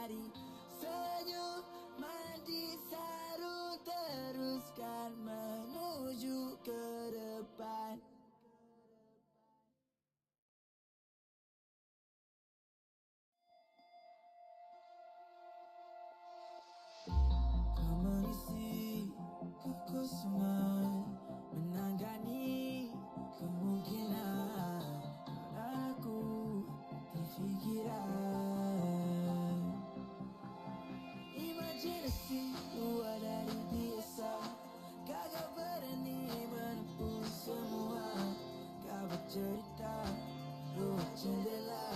hari. Senyum mandi sarung, teruskan menuju ke depan. Kau mengisi kekosongan, menangani kemungkinan aku terfikiran. Imajinasi luar dari biasa, kagak berani menempuh semua. Kau bercerita luar jendela,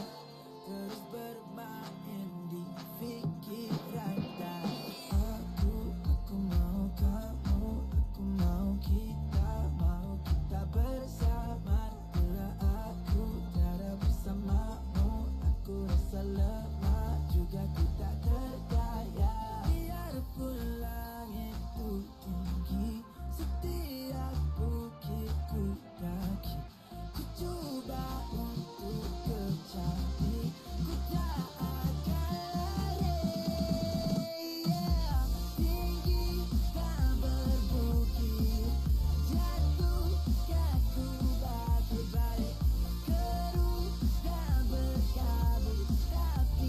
terus bermain di pikiran. Aku mau kamu, aku mau kita bersama. Bila aku tiada bersamamu, aku rasa lemah, juga ku tak berdaya. Biarpun langit itu tinggi, setiap bukit ku daki, ku coba untuk kecapi, ku tak akan lari. Yeah. Tinggi dan berbukit, jatuh kaku batu balik, keruh dan berkabut, tapi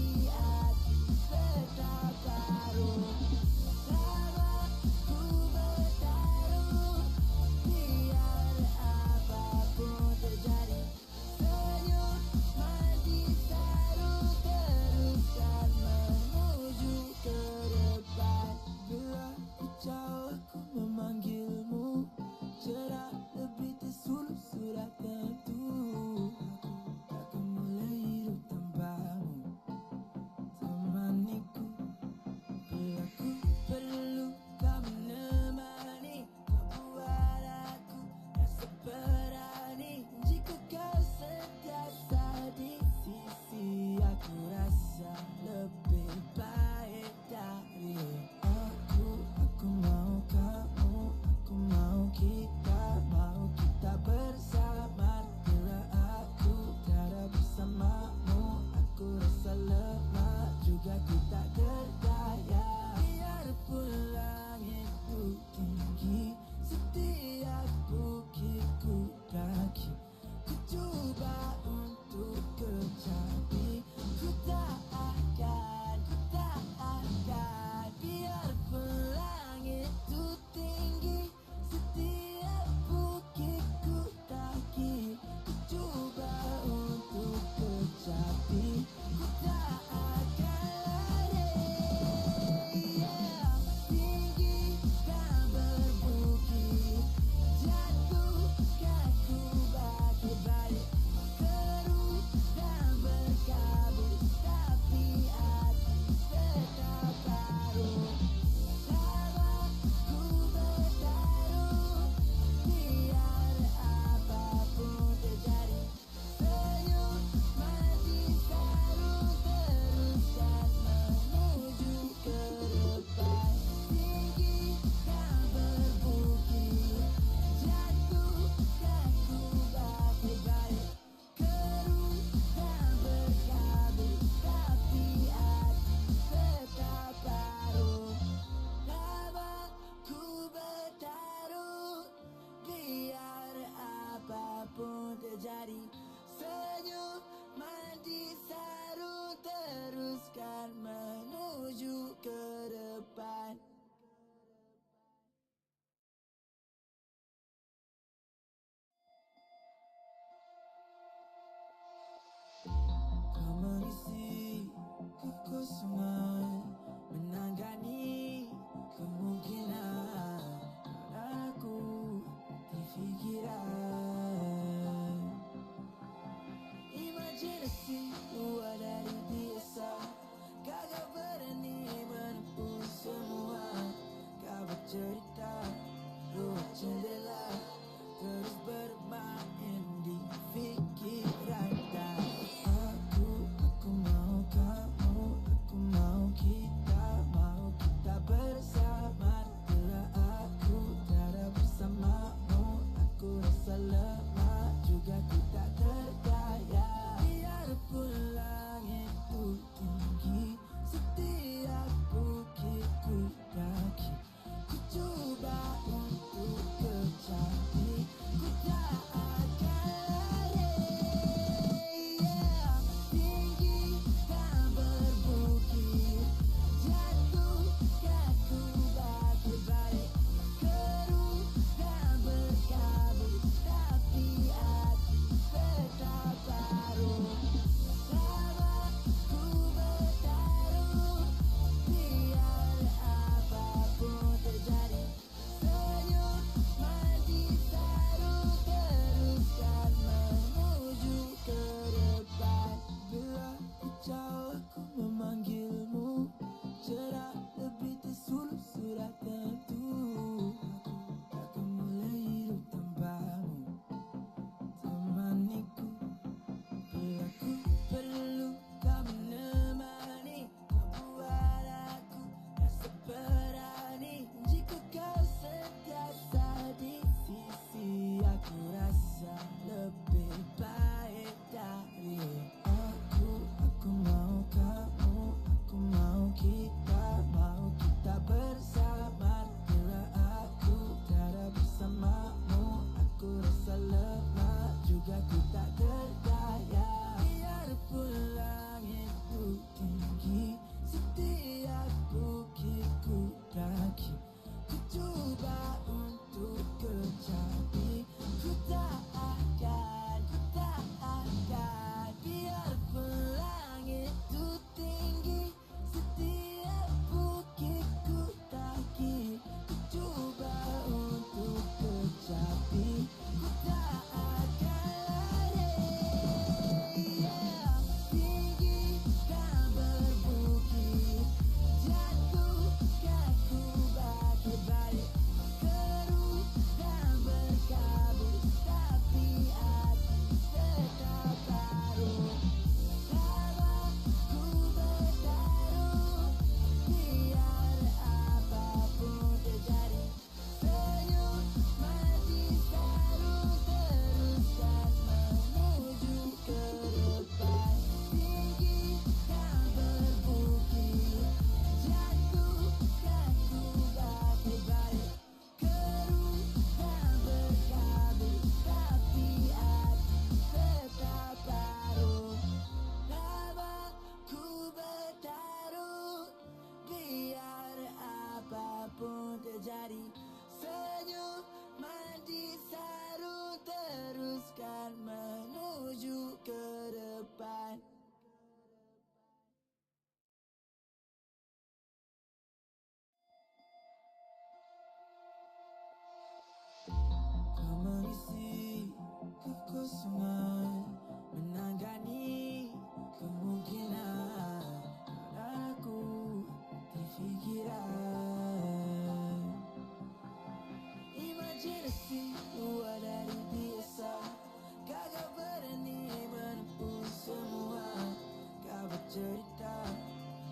cerita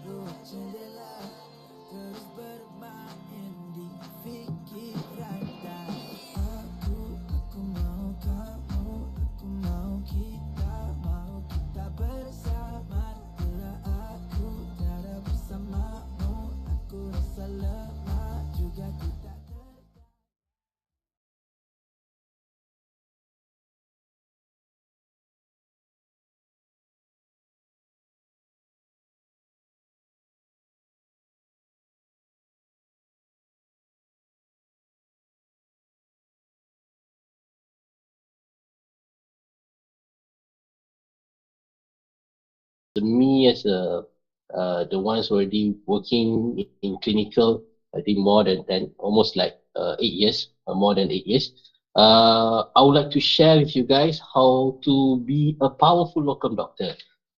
luar jendela terus bermain di pikiran dan aku mau kamu, aku mau kita bersama. Bila aku tiada bersamamu, aku rasa lemah juga tidak Me as a the ones already working in clinical, I think more than 10, almost like 8 years, more than 8 years. I would like to share with you guys how to be a powerful locum doctor.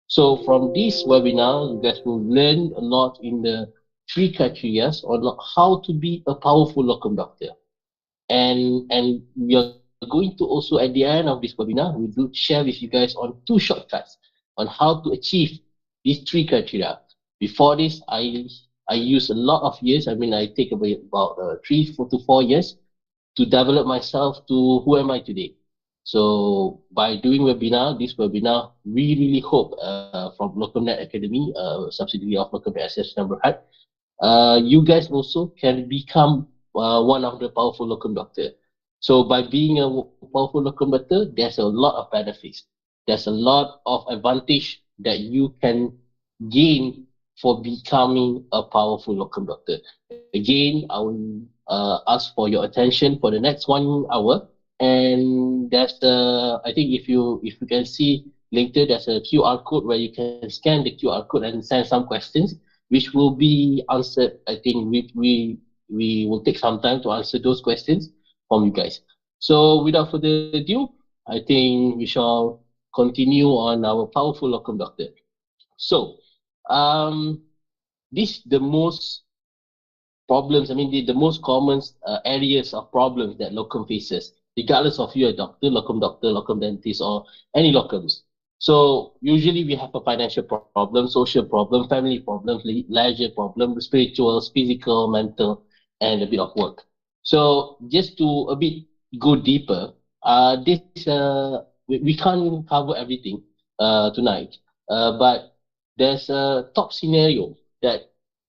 So from this webinar, you guys will learn a lot in the three criteria on how to be a powerful locum doctor. And we are going to also at the end of this webinar we will share with you guys on two shortcuts on how to achieve these three criteria. Before this, I use a lot of years. I mean, I take about 3 to 4 years to develop myself to who am I today. So by doing webinar, this webinar, we really hope from LocumNet Academy, subsidiary of LocumNet SS number you guys also can become one of the powerful locum doctor. So by being a powerful locum doctor, there's a lot of benefits. There's a lot of advantage that you can gain for becoming a powerful locum doctor. Again, I will ask for your attention for the next 1 hour. And there's I think if you can see later, there's a QR code where you can scan the QR code and send some questions which will be answered. I think we will take some time to answer those questions from you guys. So without further ado, I think we shall continue on our powerful locum doctor. So um, this the most problems. I mean, the most common areas of problems that locum faces, regardless of you a doctor, locum dentist, or any locums. So usually we have a financial problem, social problem, family problem, leisure problem, spiritual, physical, mental, and a bit of work. So just to a bit go deeper, this we can't cover everything tonight, but there's a top scenario that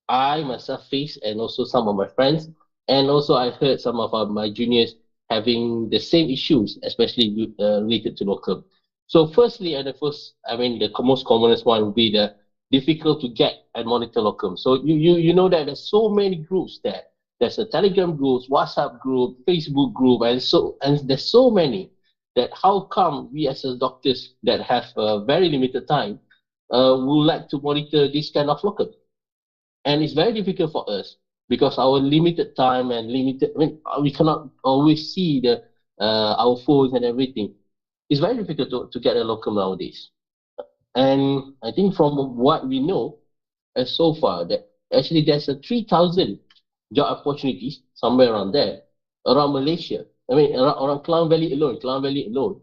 I myself face, and also some of my friends, and also I heard some of my juniors having the same issues, especially related to locum. So, firstly, and the first, I mean, the most commonest one would be the difficult to get and monitor locum. So, you know that there's so many groups there. There's a Telegram group, WhatsApp group, Facebook group, and there's so many that how come we as a doctors that have very limited time would like to monitor this kind of locum, and it's very difficult for us because our limited time and limited. I mean, we cannot always see the our phones and everything. It's very difficult to get a locum nowadays. And I think from what we know so far, that actually there's a 3,000 job opportunities somewhere around there, around Malaysia. I mean, around Klang Valley alone,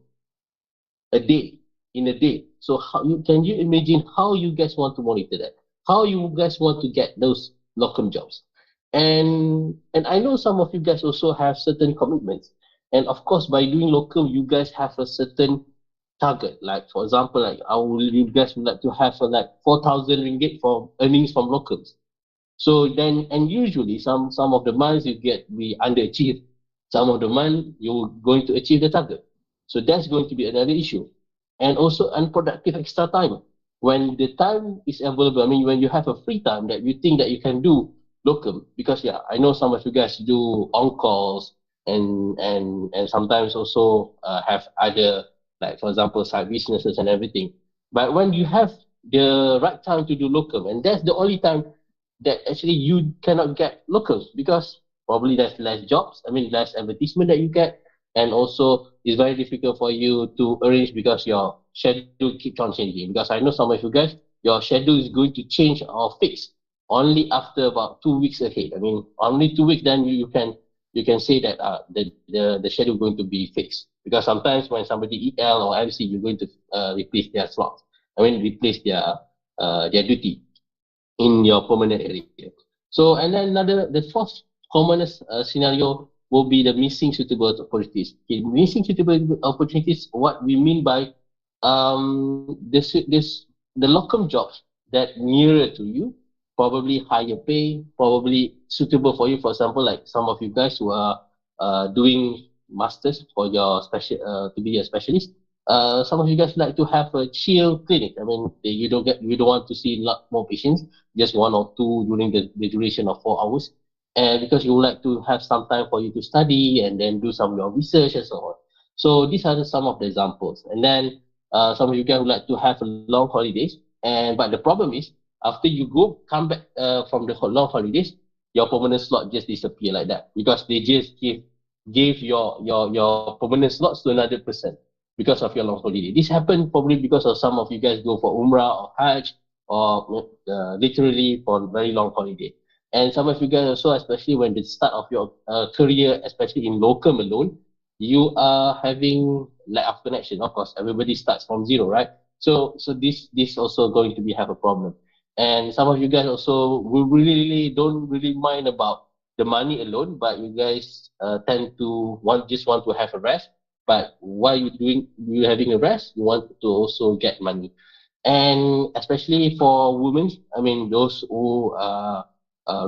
a day, in a day. So how you can you imagine how you guys want to monitor that? How you guys want to get those locum jobs? And I know some of you guys also have certain commitments. And of course, by doing locum, you guys have a certain target. Like for example, like you guys would like to have like 4,000 ringgit for earnings from locums. So then, and usually some of the months you get we underachieve. Some of the month you're going to achieve the target. So that's going to be another issue. And also unproductive extra time. When the time is available, I mean, when you have a free time that you think that you can do locum, because yeah, I know some of you guys do on calls and sometimes also have other, like for example side businesses and everything. But when you have the right time to do locum, and that's the only time that actually you cannot get locals because probably there's less jobs. I mean, less advertisement that you get, and also it's very difficult for you to arrange because your schedule keeps on changing. Because I know some of you guys, your schedule is going to change or fix only after about 2 weeks ahead. I mean, only 2 weeks, then you can say that the schedule is going to be fixed. Because sometimes when somebody EL or MC, you're going to replace their slots. I mean, replace their their duty in your permanent area. So, and then the fourth commonest scenario will be the missing suitable opportunities. Okay, missing suitable opportunities, what we mean by the locum jobs that nearer to you, probably higher pay, probably suitable for you. For example, like some of you guys who are doing masters for your special to be a specialist. Some of you guys like to have a chill clinic. I mean, you don't want to see a lot more patients, just one or two during the duration of 4 hours. And because you would like to have some time for you to study and then do some of your research and so on. So these are some of the examples. And then some of you guys would like to have long holidays. And but the problem is after you come back from the long holidays, your permanent slot just disappear like that because they just give your permanent slots to another person because of your long holiday. This happened probably because of some of you guys go for Umrah or Hajj or literally for very long holiday. And some of you guys also, especially when the start of your career, especially in locum alone, you are having lack of connection. Of course, everybody starts from zero, right? So this also going to be have a problem. And some of you guys also will really don't really mind about the money alone, but you guys tend to want to have a rest. But while you having a rest, you want to also get money. And especially for women, I mean, those who are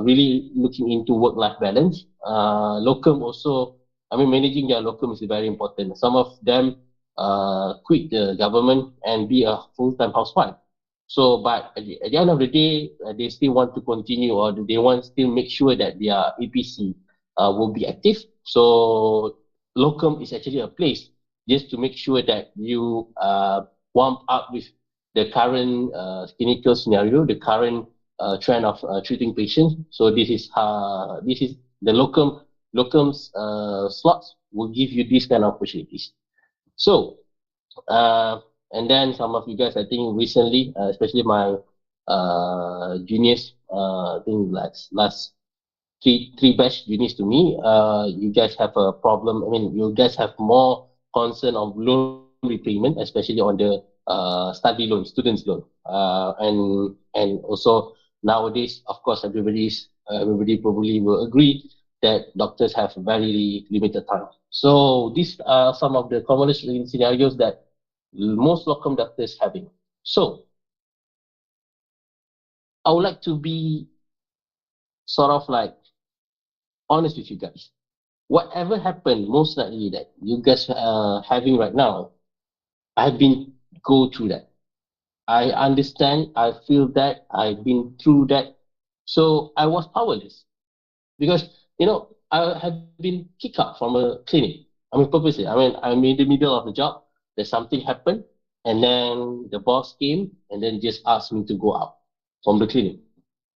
really looking into work-life balance, locum also, I mean, managing their locum is very important. Some of them quit the government and be a full-time housewife. So, but at the end of the day, they still want to continue or they want still make sure that their APC will be active. So, locum is actually a place just to make sure that you warm up with the current clinical scenario, the current trend of treating patients. So this is the locum's slots will give you these kind of opportunities. So uh, and then some of you guys, I think recently, especially my juniors, I think last three batch juniors to me, you guys have a problem. I mean, you guys have more concern of loan repayment, especially on the study loan, students loan, and also nowadays, of course, everybody probably will agree that doctors have very limited time. So these are some of the commonest scenarios that most locum doctors having. So I would like to be sort of like honest with you guys. Whatever happened, most likely that you guys are having right now, I've been go through that. I understand. I feel that. I've been through that. So I was powerless because I have been kicked out from a clinic. I mean, purposely. I mean, I'm in the middle of the job. There's something happened, and then the boss came and then just asked me to go out from the clinic.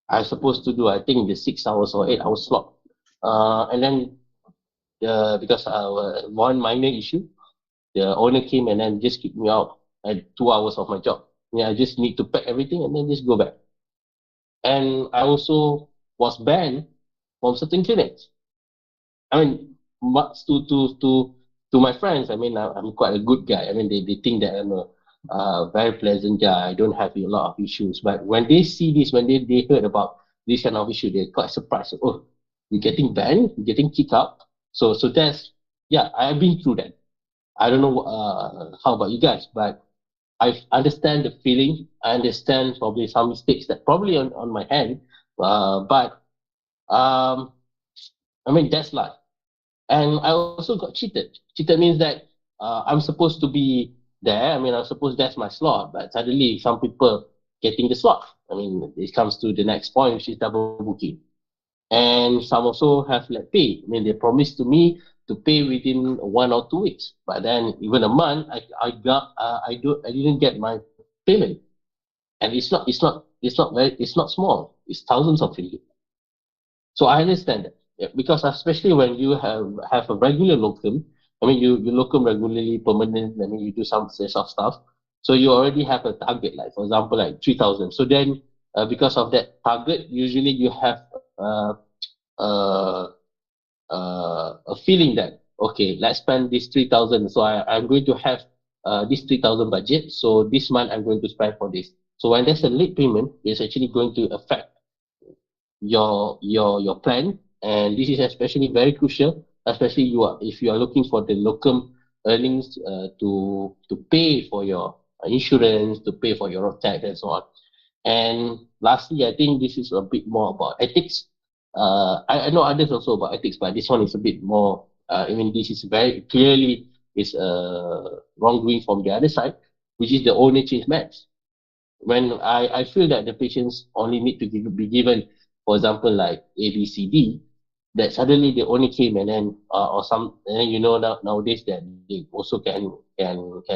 I was supposed to do, I think, the 6 hours or 8 hours slot. And then because one minor issue, the owner came and then just kicked me out at 2 hours of my job. Yeah, I just need to pack everything and then just go back. And I also was banned from certain clinics. I mean, to my friends, I mean, I'm quite a good guy. I mean, they think that I'm a very pleasant guy. I don't have a lot of issues. But when they see this, when they heard about this kind of issue, they're quite surprised. Oh, you're getting banned, you're getting kicked out. So that's, yeah, I've been through that. I don't know how about you guys, but I understand the feeling. I understand probably some mistakes that probably on my hand, but um, I mean that's life. And I also got cheated. Cheated means that I'm supposed to be there. I mean, I suppose that's my slot, but suddenly some people getting the slot. I mean, it comes to the next point, which is double booking. And some also have late pay. I mean, they promised to me to pay within 1 or 2 weeks, but then even a month, I didn't get my payment, and it's not small. It's thousands of ringgit. So I understand that. Yeah, because especially when you have a regular locum, I mean you locum regularly, permanent. I mean you do some sort of stuff, so you already have a target. Like for example, like 3,000. So then, because of that target, usually you have uh, a feeling that okay, let's spend this 3,000. So I'm going to have this 3,000 budget. So this month I'm going to spend for this. So when there's a late payment, it's actually going to affect your plan, and this is especially very crucial, especially you are if you are looking for the locum earnings to pay for your insurance, to pay for your road tax and so on. And lastly, I think this is a bit more about ethics. I know others also about ethics, but this one is a bit more. I mean, this is very clearly is wrongdoing from the other side, which is the owner change match. When I feel that the patients only need to be given, for example, like A, B, C, D, that suddenly they only came and then or some and then nowadays that they also can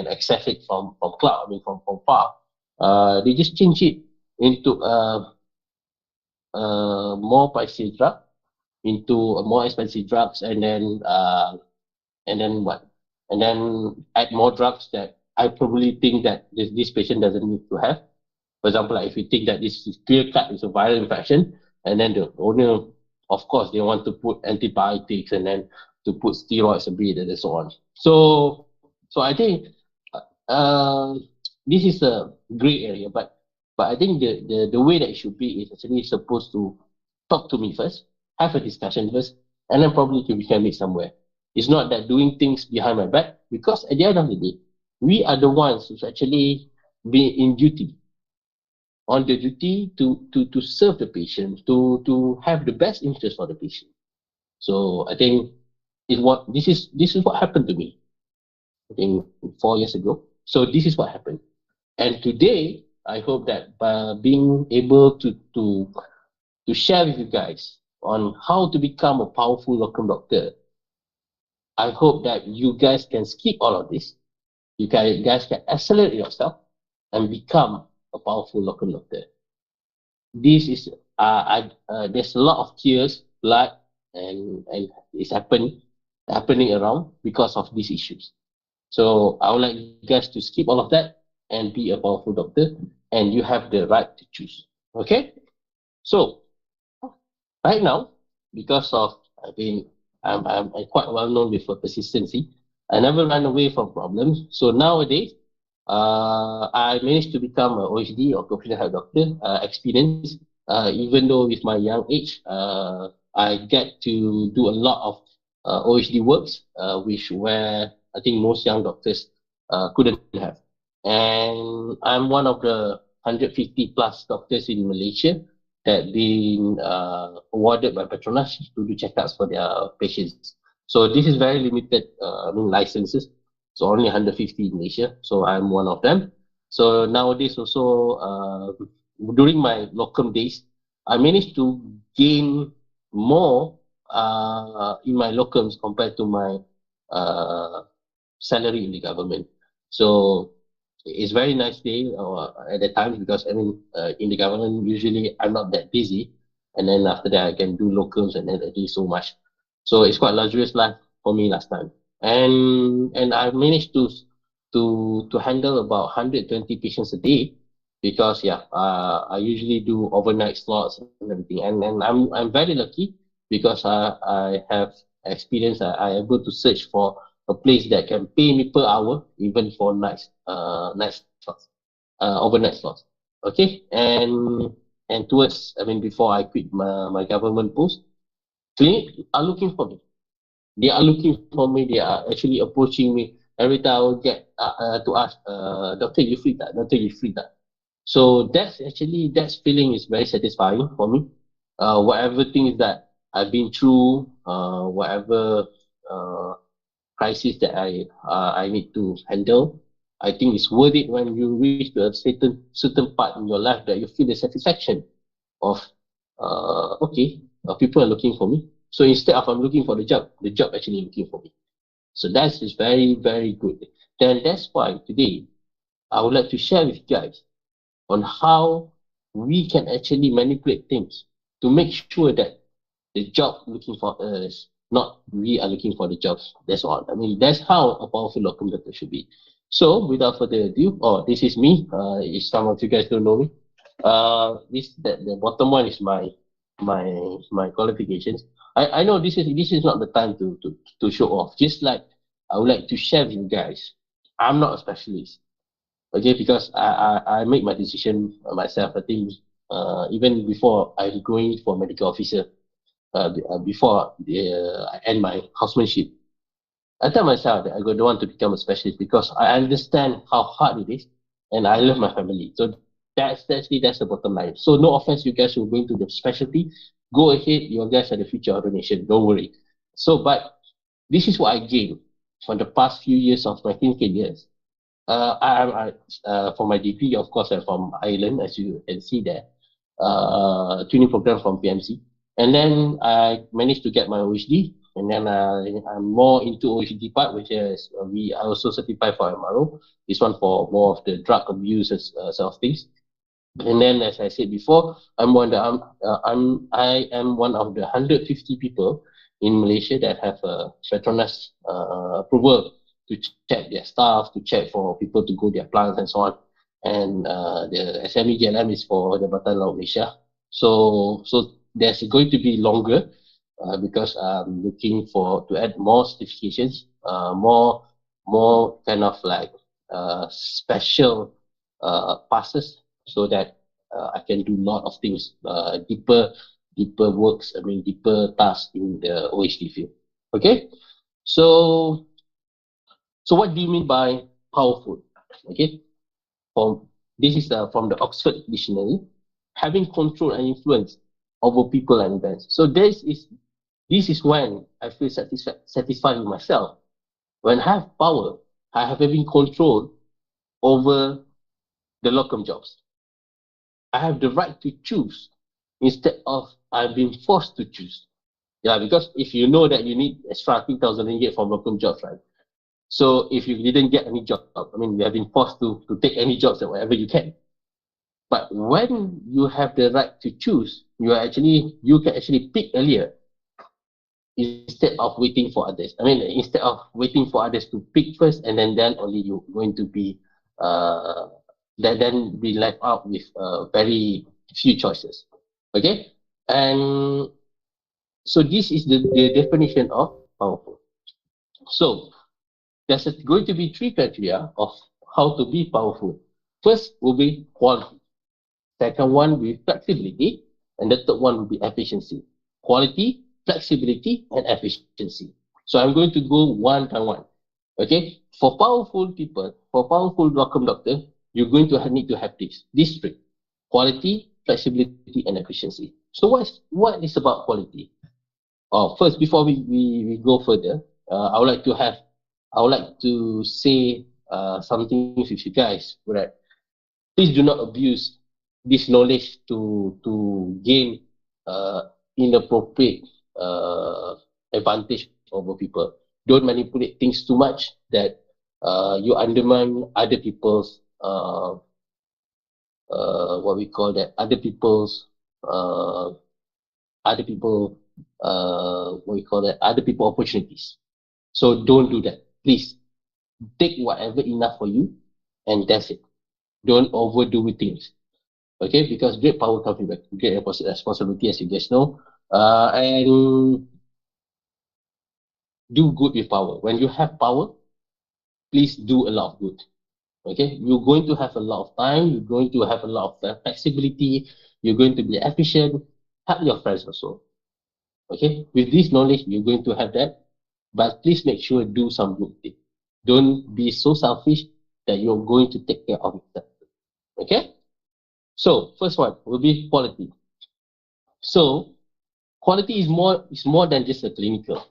access it from cloud. I mean from far. They just change it into a more pricey drug, into a more expensive drugs, and then what? And then add more drugs that I probably think that this patient doesn't need to have. For example, like if you think that this is clear cut, it's a viral infection, and then the owner, of course, they want to put antibiotics and then to put steroids a bit and so on. So I think uh, this is a gray area, but I think the way that it should be is actually supposed to talk to me first, have a discussion first, and then probably we can meet somewhere. It's not that doing things behind my back, because at the end of the day, we are the ones who's actually being in duty, on the duty to serve the patient, to have the best interest for the patient. So I think is what this is what happened to me. I think 4 years ago. So this is what happened. And today, I hope that by being able to share with you guys on how to become a powerful local doctor, I hope that you guys can skip all of this. Guys can accelerate yourself and become a powerful local doctor. This is there's a lot of tears, blood, and it's happening around because of these issues. So I would like you guys to skip all of that and be a powerful doctor, and you have the right to choose. Okay? So right now, because of I mean I'm quite well known with persistency. I never run away from problems. So nowadays, I managed to become a OHD, occupational health doctor, experience. Even though with my young age, I get to do a lot of OHD works, which where I think most young doctors couldn't have. And I'm one of the 150 plus doctors in Malaysia that been awarded by Petronas to do checkups for their patients. So this is very limited, licenses. So only 150 in Malaysia. So I'm one of them. So nowadays also, during my locum days, I managed to gain more in my locums compared to my uh, salary in the government. So it's very nice day at the times, because I mean in the government usually I'm not that busy, and then after that I can do locums and then I do so much. So it's quite luxurious life for me last time, and I managed to handle about 120 patients a day, because yeah, I usually do overnight slots and everything, and I'm very lucky because I have experience. I able to search for a place that can pay me per hour, even for night slots, overnight slots. Okay, and towards, I mean, before I quit my government post, clinic are looking for me. They are looking for me. They are actually approaching me every time. I will get to ask, doctor, you free that? Doctor, you free that? So that feeling is very satisfying for me. Whatever things that I've been through, whatever uh, crisis that I need to handle, I think it's worth it when you reach to a certain part in your life that you feel the satisfaction of okay, people are looking for me. So instead of I'm looking for the job actually looking for me. So that is very, very good. Then that's why today I would like to share with you guys on how we can actually manipulate things to make sure that the job looking for us, not we are looking for the jobs. That's all. I mean, that's how a powerful local doctor should be. So, without further ado, this is me. If some of you guys don't know me, this the bottom one is my qualifications. I know this is not the time to show off. Just like I would like to share with you guys, I'm not a specialist. Okay, because I make my decision myself. I think even before I'm going for medical officer, before I end my housemanship, I tell myself that I don't want to become a specialist because I understand how hard it is, and I love my family. So that's the bottom line. So no offense, you guys who are going to the specialty, go ahead. You guys are the future of the nation. Don't worry. So, but this is what I gained from the past few years of my clinical years. For my degree, of course, I'm from Ireland, as you can see there, training program from PMC. And then I managed to get my OHD, and then I'm more into OHD part, which is we are also certified for MRO. This one for more of the drug abuse sort of things. And then, as I said before, I am one of the 150 people in Malaysia that have a Petronas approval to check their staff, to check for people to go their plants and so on. And the SME GLM is for the Jabatan Laut Malaysia. So there's going to be longer because I'm looking for to add more certifications, more kind of like special passes so that I can do a lot of things, deeper works, I mean, deeper tasks in the OHD field. Okay, so so what do you mean by powerful? Okay, from this is from the Oxford Dictionary, having control and influence over people and events. So this is when I feel satisfied with myself. When I have power, I have having control over the locum jobs. I have the right to choose instead of I've been forced to choose. Yeah, because if you know that you need extra 3,000 ringgit from locum jobs, right? So if you didn't get any job, I mean, you have been forced to take any jobs or whatever you can. But when you have the right to choose, you can actually pick earlier instead of waiting for others. I mean, instead of waiting for others to pick first and then only you going to be uh then be left out with very few choices. Okay, and so this is the definition of powerful. So going to be three criteria of how to be powerful. First will be quality. Second one will be flexibility. And the third one will be efficiency. Quality, flexibility, and efficiency. So I'm going to go one by one. Okay? For powerful people, for powerful locum doctor, you're going to need to have this three. Quality, flexibility, and efficiency. So what is about quality? First, before we go further, I would like to say some things with you guys. Right? Please do not abuse this knowledge to gain inappropriate advantage over people. Don't manipulate things too much that you undermine other people's what we call that uh, other people what we call that other people opportunities. So don't do that. Please take whatever enough for you, and that's it. Don't overdo things. Okay, because great power comes with great responsibility, as you guys know. And do good with power. When you have power, please do a lot of good. Okay, you're going to have a lot of time. You're going to have a lot of flexibility. You're going to be efficient. Help your friends also. Okay, with this knowledge, you're going to have that. But please make sure do some good thing. Don't be so selfish that you're going to take care of yourself. Okay. So first one will be quality. So quality is more than just a clinical.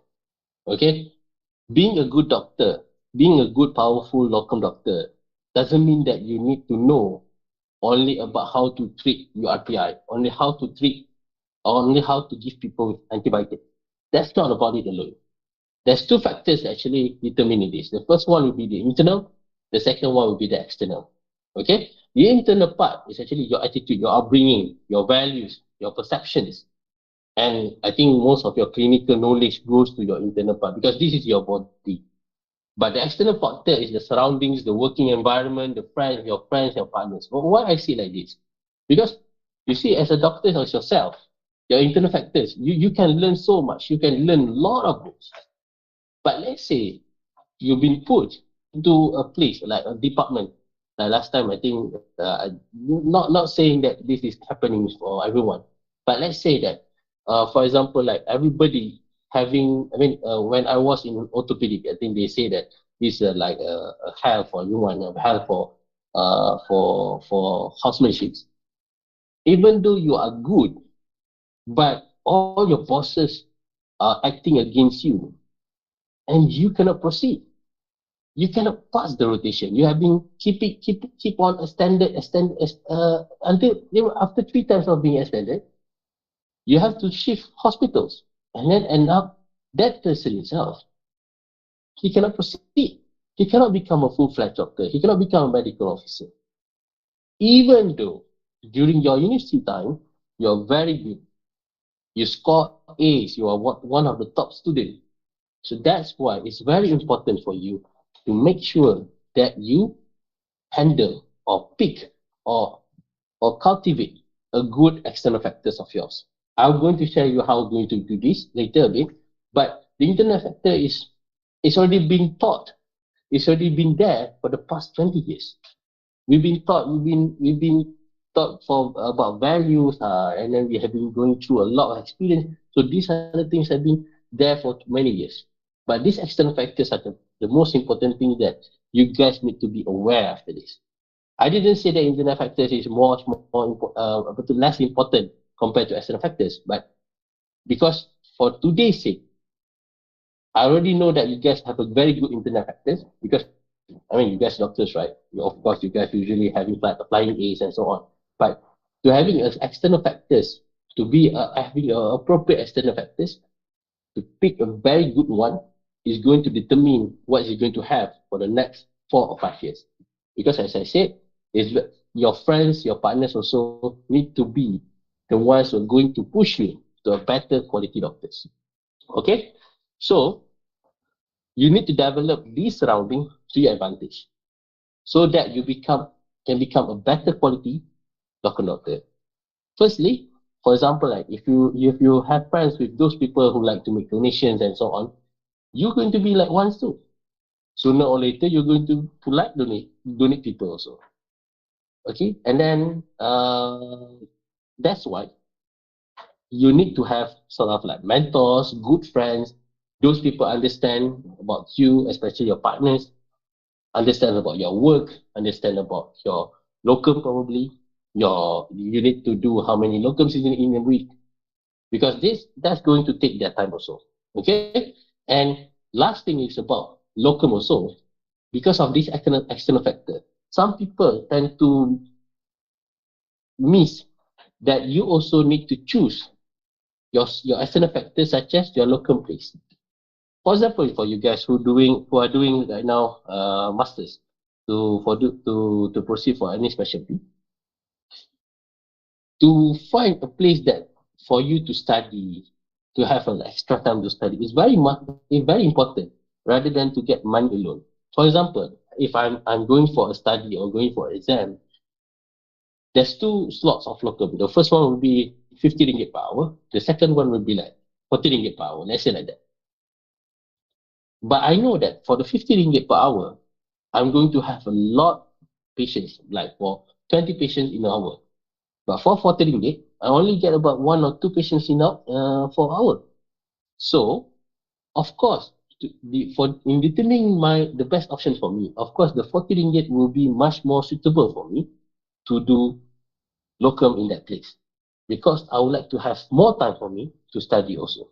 Okay, being a good doctor, being a good powerful locum doctor doesn't mean that you need to know only about how to treat your RPI, only how to give people with antibiotics. That's not about it alone. There's two factors that actually determine this. The first one will be the internal, the second one will be the external. Okay? The internal part is actually your attitude, your upbringing, your values, your perceptions. And I think most of your clinical knowledge goes to your internal part because this is your body. But the external factor is the surroundings, the working environment, your friends, your partners. But why I see like this? Because you see, as a doctor as yourself, your internal factors, you can learn so much. You can learn a lot of books. But let's say you've been put into a place like a department Last time, I think, not saying that this is happening for everyone, but let's say that, for example, like everybody having, I mean, when I was in orthopedic, I think they say that this is like a hell for everyone, a hell for housemanship. Even though you are good, but all your bosses are acting against you, and you cannot proceed. You cannot pass the rotation. You have been keep on extended until after 3 times of being extended, you have to shift hospitals, and then end up that person itself, he cannot proceed. He cannot become a full-fledged doctor. He cannot become a medical officer, even though during your university time you're very good. You score A's. You are one of the top students. So that's why it's very important for you to make sure that you handle or pick or cultivate a good external factors of yours. I'm going to share you how I'm going to do this later a bit, but the internal factor is it's already been taught. It's already been there for the past 20 years. We've been taught for about values, and then we have been going through a lot of experience. So these are the things have been there for many years. But these external factors are the most important thing that you guys need to be aware after this. I didn't say that internal factors is less important compared to external factors, but because for today's sake, I already know that you guys have a very good internal factors because I mean you guys doctors, right? Of course, you guys usually having applying A's and so on. But to having external factors, to be having appropriate external factors, to pick a very good one is going to determine what you're going to have for the next 4 or 5 years. Because as I said, is your friends, your partners also need to be the ones who are going to push you to a better quality doctors. Okay, so you need to develop this surrounding to your advantage so that you become a better quality local doctor. Firstly, for example, like if you have friends with those people who like to make donations and so on, you're going to be like ones too. Sooner or later, you're going to like donate people also. Okay, and then that's why you need to have sort of like mentors, good friends. Those people understand about you, especially your partners, understand about your work, understand about your locum probably. You need to do how many locums in a week because that's going to take their time also. Okay, and last thing is about locum also because of this external factor. Some people tend to miss that you also need to choose your external factors such as your locum place. For example, for you guys who are doing right now masters to proceed for any specialty, to find a place that for you to study, to have an extra time to study is very important rather than to get money alone. For example, if I'm going for a study or going for an exam, there's two slots of locum. The first one will be 50 ringgit per hour. The second one will be like 40 ringgit per hour. Let's say like that. But I know that for the 50 ringgit per hour, I'm going to have a lot patients, like for 20 patients in an hour. But for 40 ringgit, I only get about one or two patients for hour. So, of course, for in determining the best option for me, of course, the 40 ringgit will be much more suitable for me to do locum in that place because I would like to have more time for me to study also.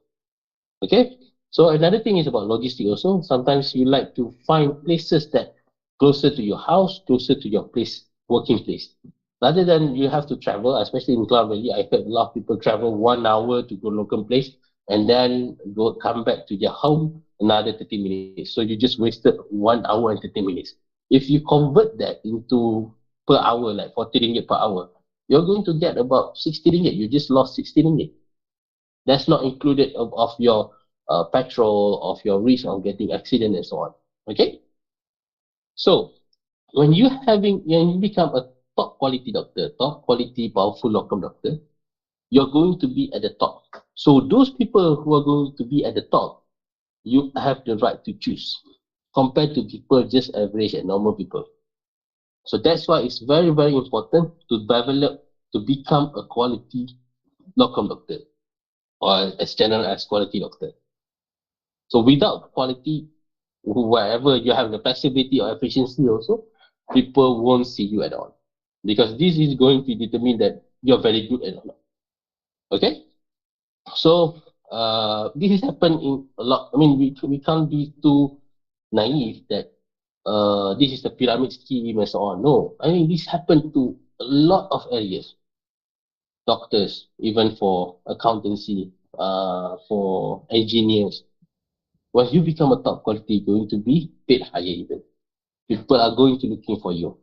Okay. So another thing is about logistics also. Sometimes you like to find places that closer to your house, closer to your place, working place. Rather than you have to travel, especially in Cloud Valley, I heard a lot of people travel 1 hour to go local place and then come back to their home another 30 minutes. So you just wasted 1 hour and 30 minutes. If you convert that into per hour, like 40 ringgit per hour, you're going to get about 60 ringgit. You just lost 60 ringgit. That's not included of your petrol, of your risk of getting accident and so on. Okay, so when you become a top quality doctor, top quality powerful locum doctor, you're going to be at the top. So those people who are going to be at the top, you have the right to choose compared to people just average and normal people. So that's why it's very, very important to develop, to become a quality locum doctor or as general as quality doctor. So without quality, wherever you have the flexibility or efficiency also, people won't see you at all. Because this is going to determine that you're very good at all. Okay? So this has happened in a lot. I mean, we can't be too naive that this is the pyramid scheme and so on. No, I mean, this happened to a lot of areas. Doctors, even for accountancy, for engineers. Once you become a top quality, you're going to be paid higher even. People are going to looking for you.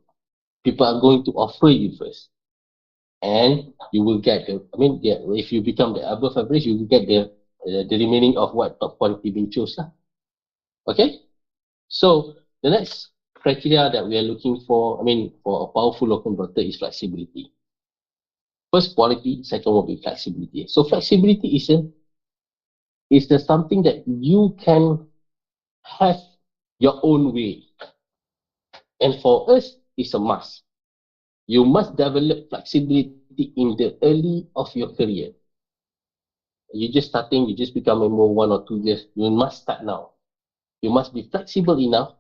People are going to offer you first. And you will get the, I mean, yeah, if you become the above average, you will get the remaining of what top quality being chose. Okay? So the next criteria that we are looking for, I mean, for a powerful local doctor is flexibility. First, quality. Second will be flexibility. So flexibility is the something that you can have your own way. And for us, it's a must. You must develop flexibility in the early of your career. You're just starting, you just become a more 1 or 2 years. You must start now. You must be flexible enough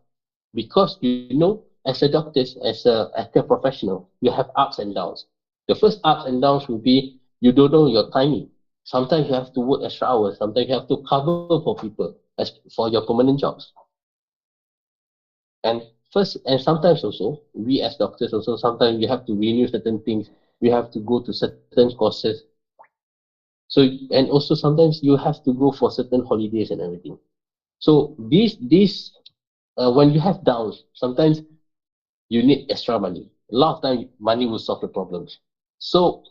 because you know, as a doctor, as a healthcare professional, you have ups and downs. The first ups and downs will be you don't know your timing. Sometimes you have to work extra hours. Sometimes you have to cover for people as for your permanent jobs. And first, and sometimes also, we as doctors also, sometimes we have to renew certain things. We have to go to certain courses. So, and also sometimes you have to go for certain holidays and everything. So when you have downs, sometimes you need extra money. A lot of time, money will solve the problems. So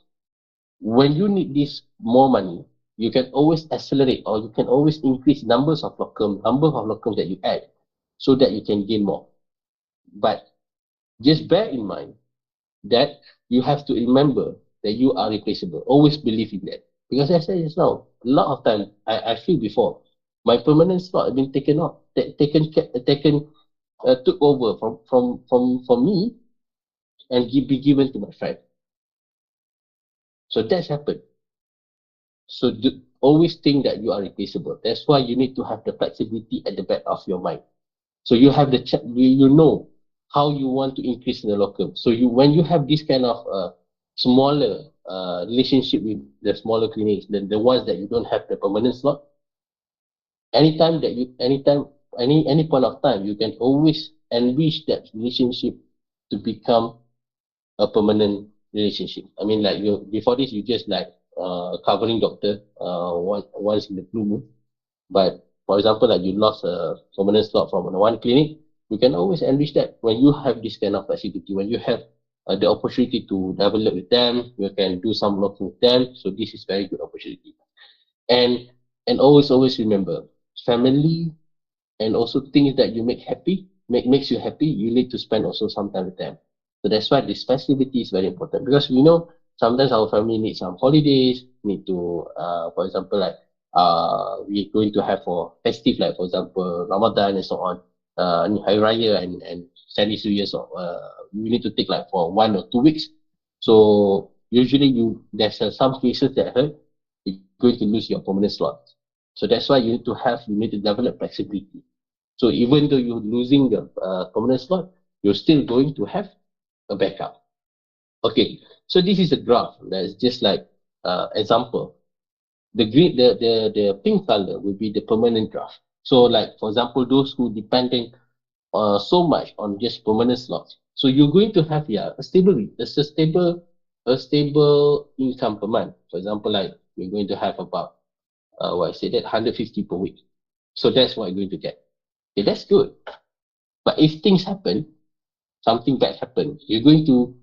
when you need this more money, you can always accelerate or you can always increase number of locums that you add so that you can gain more. But just bear in mind that you have to remember that you are replaceable. Always believe in that. Because as I said just now, a lot of time I feel before my permanent slot has been taken off, took over from me and be given to my friend. So that's happened. So always think that you are replaceable. That's why you need to have the flexibility at the back of your mind. So you have you know how you want to increase in the locum. So you when you have this kind of smaller relationship with the smaller clinics, the ones that you don't have the permanent slot, anytime any point of time you can always enrich that relationship to become a permanent relationship. I mean, like you before this, you just like covering doctor once in the blue moon. But for example, like you lost a permanent slot from one clinic, you can always enrich that when you have this kind of facility, when you have the opportunity to develop with them, you can do some work with them. So this is very good opportunity. And always remember, family and also things that you make happy makes you happy, you need to spend also some time with them. So that's why this festivity is very important because we know sometimes our family needs some holidays, need to for example like we're going to have for festive, like for example Ramadan and so on, Hari Raya and Chinese New Year. So we need to take like for 1 or 2 weeks. So usually there's some cases that hurt, you're going to lose your permanent slot. So that's why you need to develop flexibility. So even though you're losing the permanent slot, you're still going to have a backup. Okay, so this is a graph that's just like example. The pink color will be the permanent graph. So like for example, those who depending so much on just permanent slots. So you're going to have a stable income per month. For example, like you're going to have about what I said that 150 per week. So that's what you're going to get. Okay, that's good. But if things happen, something bad happen, you're going to,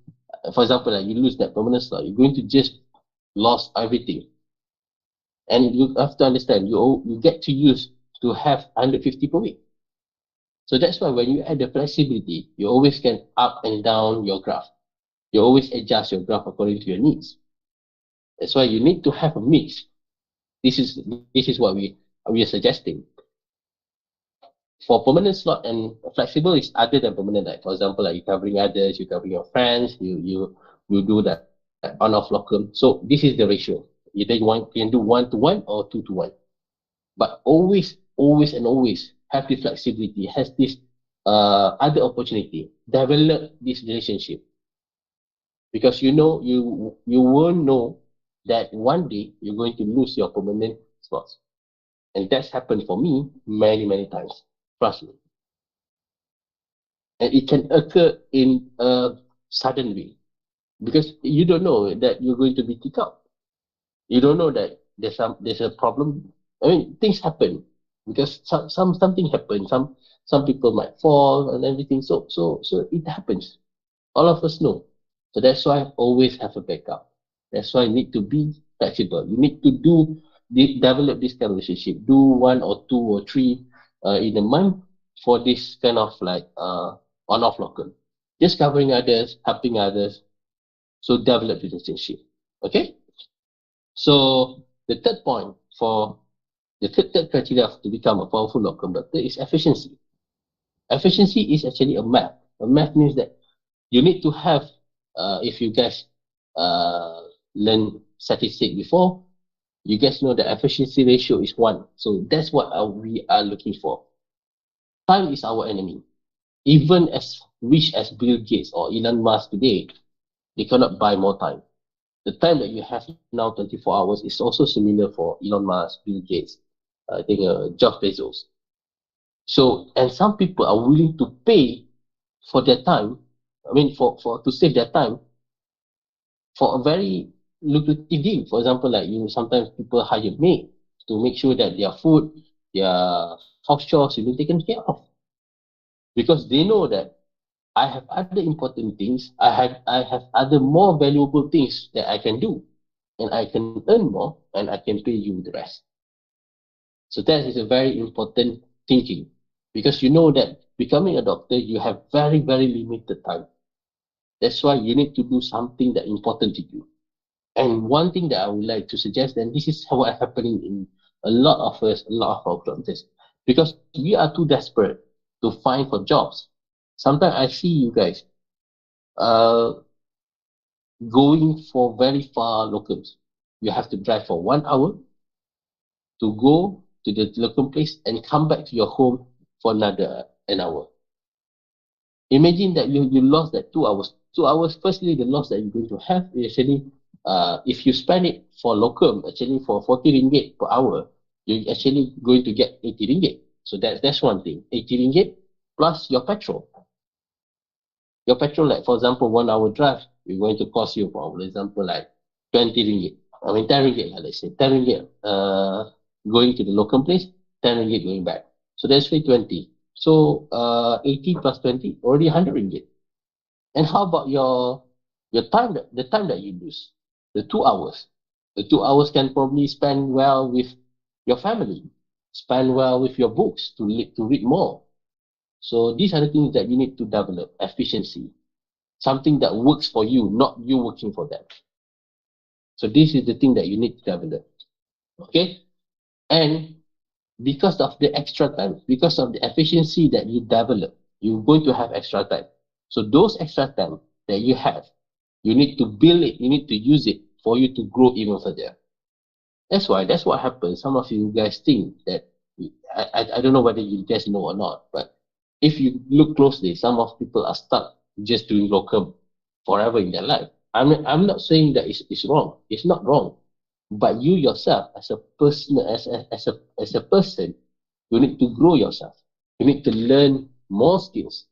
for example, like you lose that permanent slot, you're going to just lose everything. And you have to understand, you get to use to have 150 per week. So that's why when you add the flexibility, you always can up and down your graph. You always adjust your graph according to your needs. That's why you need to have a mix. This is what we are suggesting. For permanent slot and flexible is other than permanent. Like for example, like you covering others, you covering your friends, you do that on off locum. So this is the ratio. Either you want can do 1 to 1 or 2 to 1. But always and always have the flexibility, has this other opportunity. Develop this relationship because you won't know that one day you're going to lose your permanent slots. And that's happened for me many times. Trust me. And it can occur in a sudden way because you don't know that you're going to be kicked out. You don't know that there's a problem. I mean, things happen because something happens. Some people might fall and everything. So it happens. All of us know. So that's why always have a backup. That's why you need to be flexible. You need to develop this kind of relationship. Do 1 or 2 or 3 in a month for this kind of like on off local. Just covering others, helping others. So develop relationship. Okay. So the third point for the third criteria to become a powerful locum doctor is efficiency. Efficiency is actually a math. A math means that you need to have, if you guys uh, learn statistic before, you guys know the efficiency ratio is 1. So that's what we are looking for. Time is our enemy. Even as rich as Bill Gates or Elon Musk today, they cannot buy more time. The time that you have now, 24 hours, is also similar for Elon Musk, Bill Gates, I think Jeff Bezos. So, and some people are willing to pay for their time. I mean, for to save their time for a very lucrative deal. For example, like sometimes people hire maid to make sure that their food, their house chores will be taken care of because they know that I have other important things. I have other more valuable things that I can do, and I can earn more, and I can pay you the rest. So that is a very important thinking because you know that becoming a doctor, you have very limited time. That's why you need to do something that important to you. And one thing that I would like to suggest, and this is what happening in a lot of us, a lot of our doctors, because we are too desperate to find for jobs. Sometimes I see you guys uh, going for very far locums. You have to drive for 1 hour to go to the locum place and come back to your home for another an hour. Imagine that you lost that 2 hours. 2 hours, firstly, the loss that you're going to have is actually, if you spend it for locum, actually for 40 ringgit per hour, you're actually going to get 80 ringgit. So that's one thing. 80 ringgit plus your petrol. Your petrol, like for example, 1 hour drive, we're going to cost you, for example, like 20 ringgit. I mean, 10 ringgit, let's say. 10 ringgit going to the local place, 10 ringgit going back. So that's 20. So 80 plus 20, already 100 ringgit. And how about your time, the time that you lose? The 2 hours. The 2 hours can probably spend well with your family, spend well with your books to read more. So these are the things that you need to develop efficiency, something that works for you, not you working for them. So this is the thing that you need to develop. Okay. And because of the extra time, because of the efficiency that you develop, you're going to have extra time. So those extra time that you have, you need to build it, you need to use it for you to grow even further. That's what happens. Some of you guys think that I don't know whether you guys know or not, but if you look closely, some of people are stuck just doing locum forever in their life. I'm not saying that it's wrong. It's not wrong. But you yourself, as a person, as a person, you need to grow yourself. You need to learn more skills.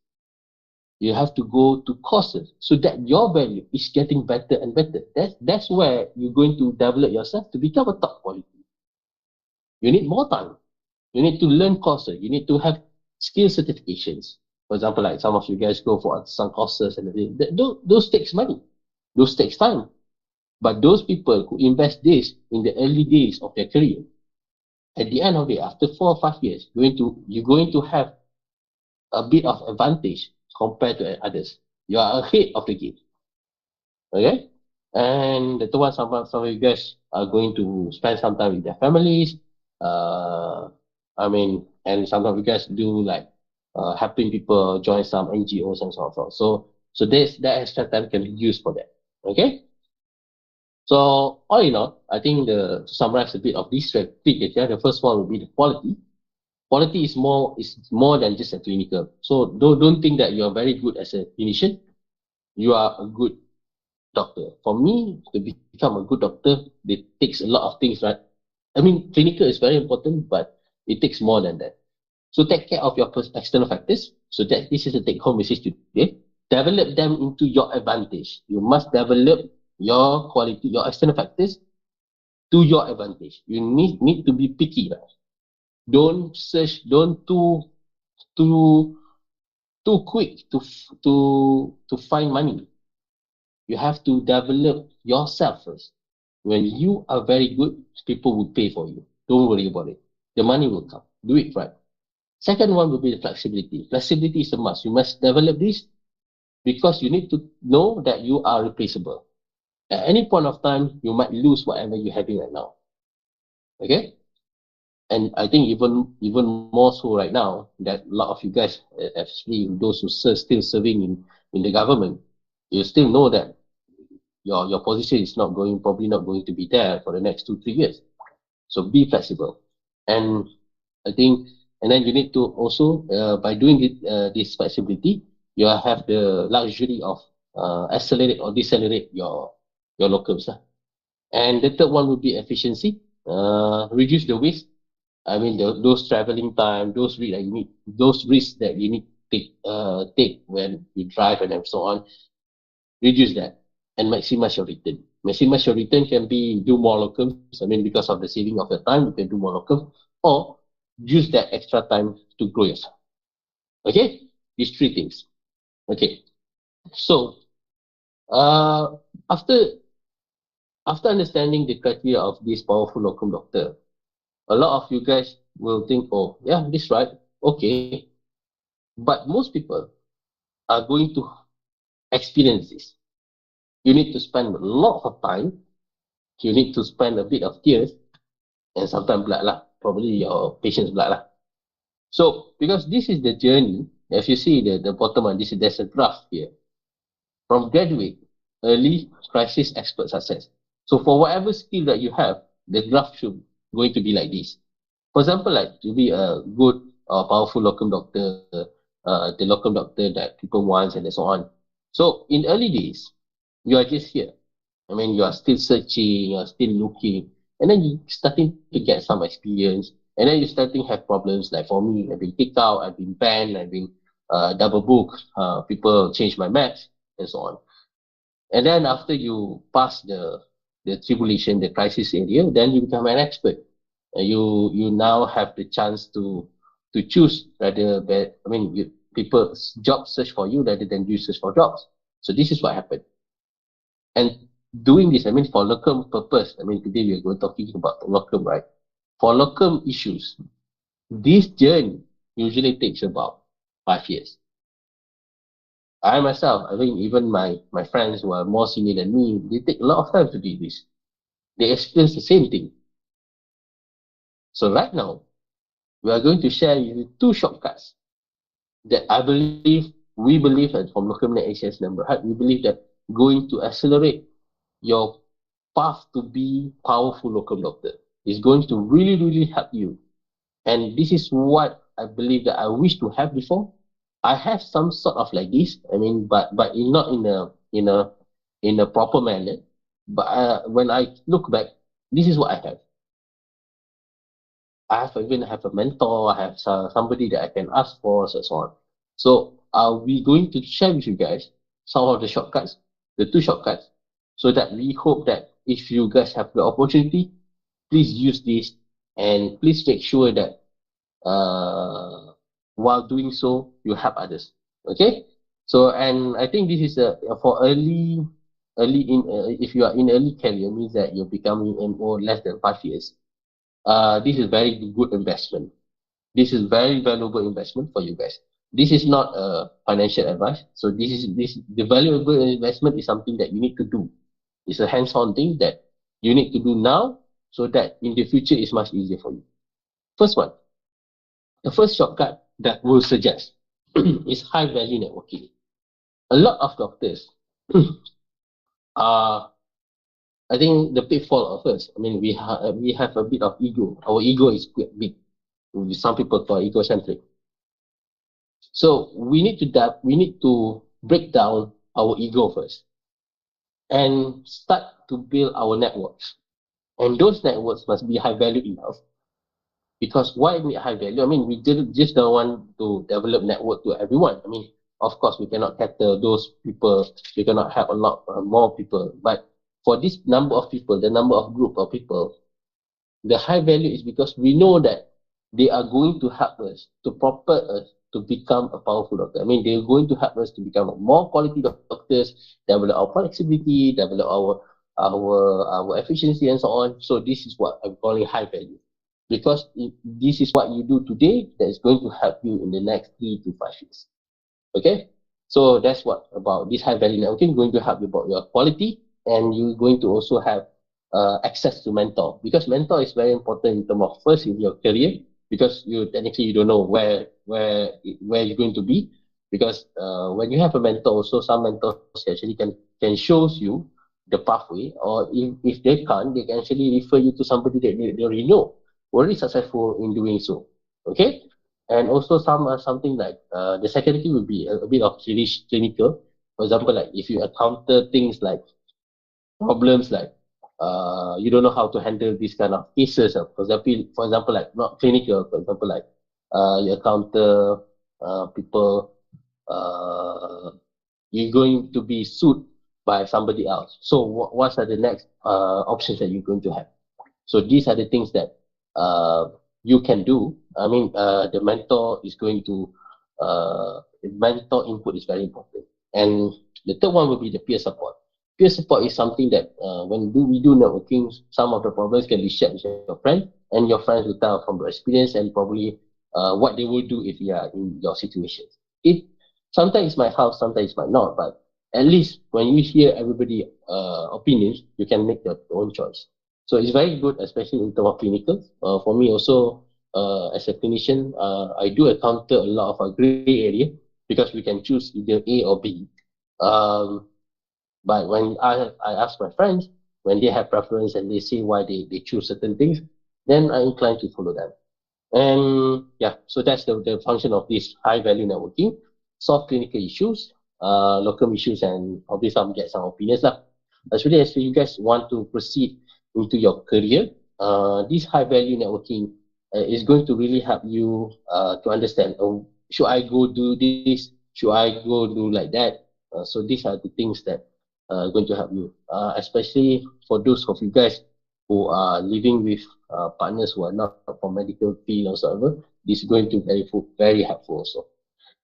You have to go to courses so that your value is getting better and better. That's where you're going to develop yourself to become a top quality. You need more time. You need to learn courses. You need to have skill certifications. For example, like some of you guys go for some courses and everything. Those takes money. Those takes time. But those people who invest this in the early days of their career, at the end of it, after 4 or 5 years, you're going to have a bit of advantage compared to others. You are ahead of the game. Okay? And the one, some of you guys are going to spend some time with their families. Uh, I mean, And sometimes you guys do like helping people join some NGOs and so on. So this that extra time can be used for that. Okay. So all in all, I think to summarize a bit of these three criteria, the first one will be the quality. Quality is more than just a clinical. So don't think that you are very good as a clinician. You are a good doctor. For me to become a good doctor, it takes a lot of things, right? I mean, clinical is very important, but it takes more than that. So take care of your external factors. So that this is the take home message today. Develop them into your advantage. You must develop your quality, your external factors to your advantage. You need to be picky. Right? Don't search. Don't too too quick to find money. You have to develop yourself first. When you are very good, people will pay for you. Don't worry about it. The money will come. Do it right. Second one will be the flexibility. Flexibility is a must. You must develop this because you need to know that you are replaceable. At any point of time, you might lose whatever you're having right now. Okay? And I think even more so right now that a lot of you guys, especially those who still serving in the government, you still know that your position is not going probably not going to be there for the next 2 3 years. So be flexible, and I think, and then you need to also by doing this flexibility, you have the luxury of accelerate or decelerate your locums. And the third one would be efficiency. Reduce the waste. I mean, those traveling time, those risks that you need to take when you drive and so on. Reduce that and maximize your return. Maximize your return can be do more locums. I mean, because of the saving of your time, you can do more locums, or use that extra time to grow yourself. Okay, these three things. Okay, so uh, after after understanding the criteria of this powerful locum doctor, a lot of you guys will think, oh, yeah, this right, okay, but most people are going to experience this. You need to spend a lot of time. You need to spend a bit of tears and sometimes blood lah. Probably your patient's blood lah. So because this is the journey, as you see the bottom one, there's a graph here from graduate, early, crisis, expert, success. So for whatever skill that you have, the graph should going to be like this. For example, like to be a good or powerful locum doctor, the locum doctor that people want and so on. So in early days, you are just here. I mean, you are still searching, you are still looking, and then you starting to get some experience, and then you starting to have problems. Like for me, I've been kicked out, I've been banned, I've been double booked. People change my maps and so on. And then after you pass the tribulation, the crisis area, then you become an expert. You now have the chance to choose rather. I mean, people job search for you rather than you search for jobs. So this is what happened. And doing this, I mean, for locum purpose, I mean, today we are going talking about locum, right? For locum issues, this journey usually takes about 5 years. I myself, I mean, even my friends who are more senior than me, they take a lot of time to do this. They experience the same thing. So right now, we are going to share with you two shortcuts that I believe, we believe, and from Locum ACS number, we believe that going to accelerate your path to be powerful locum doctor is going to really help you. And this is what I believe that I wish to have before. I have some sort of like this. I mean, but not in a proper manner. But when I look back, this is what I have. I have even have a mentor. I have somebody that I can ask for, so on. So are we going to share with you guys some of the shortcuts, the two shortcuts, so that we hope that if you guys have the opportunity, please use this and please make sure that uh, while doing so, you help others. Okay. So and I think this is for early in if you are in early career means that you're becoming MO less than 5 years. This is very good investment. This is very valuable investment for you guys. This is not a financial advice. So this the valuable investment is something that you need to do. It's a hands-on thing that you need to do now so that in the future it's much easier for you. First one, The first shortcut that we'll suggest is high value networking. A lot of doctors are, I think, the pitfall of us. I mean, we have a bit of ego. Our ego is quite big. Some people call egocentric. So we need to break down our ego first and start to build our networks. And those networks must be high value enough. Because why need high value? I mean, we just don't want to develop network to everyone. I mean, of course, we cannot cater those people. We cannot have a lot more people. But for this number of people, the number of group of people, the high value is because we know that they are going to help us to prepare us to become a powerful doctor. I mean, they're going to help us to become more quality doctors, develop our flexibility, develop our efficiency, and so on. So this is what I'm calling high value, because this is what you do today that is going to help you in the next 3 to 5 years. Okay, so that's what about this high value networking going to help you about your quality, and you're going to also have access to mentor, because mentor is very important in terms of first in your career, because you technically you don't know where you're going to be, because when you have a mentor, also some mentors actually can shows you the pathway, or if they can't, they can actually refer you to somebody that they already know, already successful in doing so. Okay, and also something like the secondary will be a bit of clinical. For example, like if you encounter things like problems like you don't know how to handle these kind of cases. For example, like not clinical. For example, like you encounter people, uh, you're going to be sued by somebody else. So what are the next options that you're going to have? So these are the things that uh, you can do. I mean, the mentor is going to, mentor input is very important. And the third one will be the peer support. Peer support is something that we do networking, some of the problems can be shared with your friend, and your friends will tell from their experience and probably what they will do if you are in your situation. It sometimes it might help, sometimes it might not, but at least when you hear everybody opinions, you can make your own choice. So it's very good, especially in terms of clinical. For me also, as a clinician, I do encounter a lot of a gray area, because we can choose either A or B. Um, but when I ask my friends, when they have preference and they say why they choose certain things, then I incline to follow them. And yeah, so that's the function of this high value networking: solve clinical issues, local issues, and probably get some opinions lah. Especially as you guys want to proceed into your career, this high value networking is going to really help you to understand, oh, should I go do this? Should I go do like that? So these are the things that are going to help you, especially for those of you guys who are living with partners who are not from medical field or whatever. This is going to be very helpful also.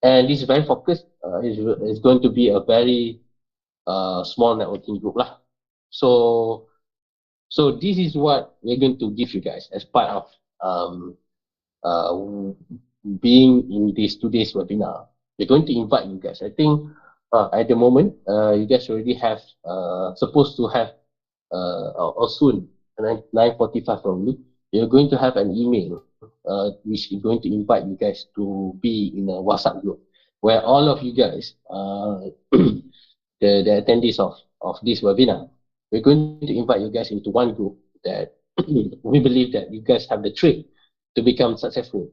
And this is very focused. Is going to be a very small networking group lah. So this is what we're going to give you guys as part of um, uh, being in this today's webinar. We're going to invite you guys. I think at the moment, you guys already have supposed to have or soon, 9:45 probably, you're going to have an email which is going to invite you guys to be in a WhatsApp group where all of you guys, the attendees of this webinar, we're going to invite you guys into one group that we believe that you guys have the trait to become successful.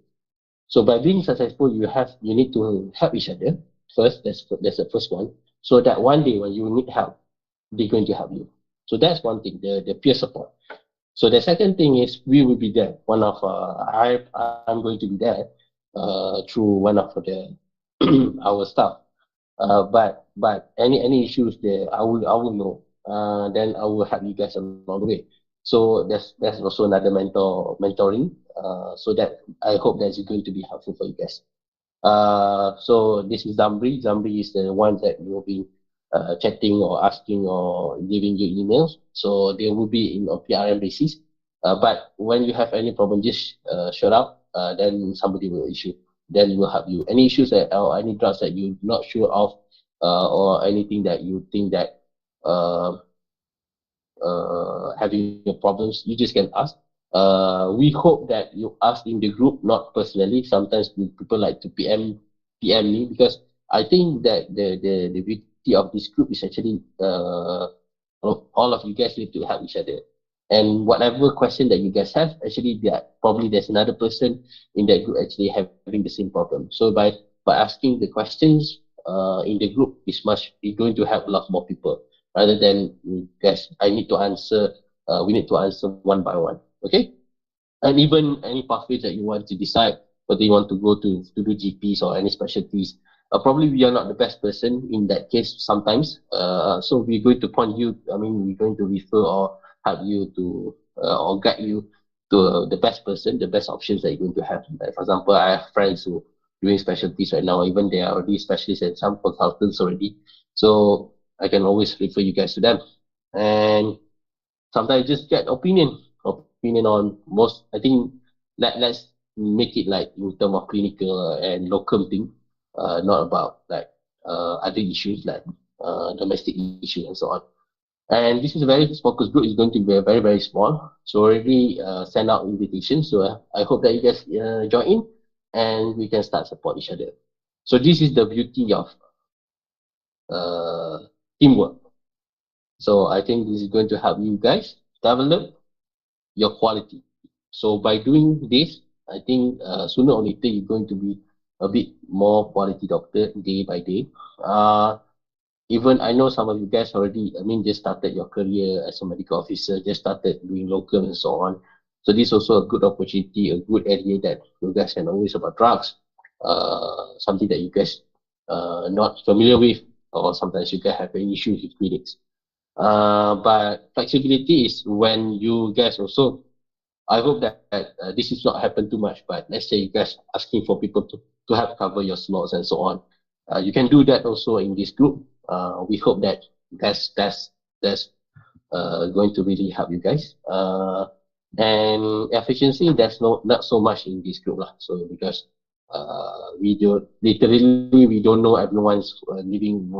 So by being successful, you need to help each other first. That's the first one. So that one day when you need help, they're going to help you. So that's one thing, the peer support. So the second thing is we will be there. I'm going to be there through one of the our staff. But any issues there, I will know. Then I will help you guys along the way. So that's also another mentoring. So that I hope that's going to be helpful for you guys. So this is Zamri. Zamri is the one that will be chatting or asking or giving you emails. So they will be in a PRM basis. But when you have any problem, just shout out. Then somebody will issue. Then will help you. Any issues or any drugs that you're not sure of, or anything that you think that uh, having your problems, you just can ask. We hope that you ask in the group, not personally. Sometimes people like to PM me, because I think that the beauty of this group is actually all of you guys need to help each other. And whatever question that you guys have, actually probably there's another person in that group actually having the same problem. So by asking the questions in the group is going to help a lot more people, rather than guys I need to answer we need to answer one by one. Okay, and even any pathways that you want to decide whether you want to go to do GPs or any specialties. Probably we are not the best person in that case sometimes. So we're going to point you. I mean, we're going to refer or help you to or guide you to the best person, the best options that you're going to have. Like for example, I have friends who doing specialties right now. Even they are already specialists and some consultants already. So I can always refer you guys to them. And sometimes just get opinion on most. I think let's make it like in term of clinical and locum thing, not about like other issues like domestic issues and so on. And this is a very focus group. Is going to be very small, so already send out invitations. So I hope that you guys join in, and we can start support each other. So this is the beauty of uh, teamwork. So I think this is going to help you guys develop your quality. So by doing this, I think sooner or later you're going to be a bit more quality doctor day by day. Uh, Even I know some of you guys already, I mean, just started your career as a medical officer, just started doing local and so on. So this is also a good opportunity, a good area that you guys can always about drugs, something that you guys not familiar with, or sometimes you guys have any issues with clinics. But flexibility is when you guys also I hope that this is not happen too much. But let's say you guys asking for people to help cover your slots and so on. You can do that also in this group. We hope that that's going to really help you guys. And efficiency, there's not so much in this group lah. So because we do literally we don't know everyone's living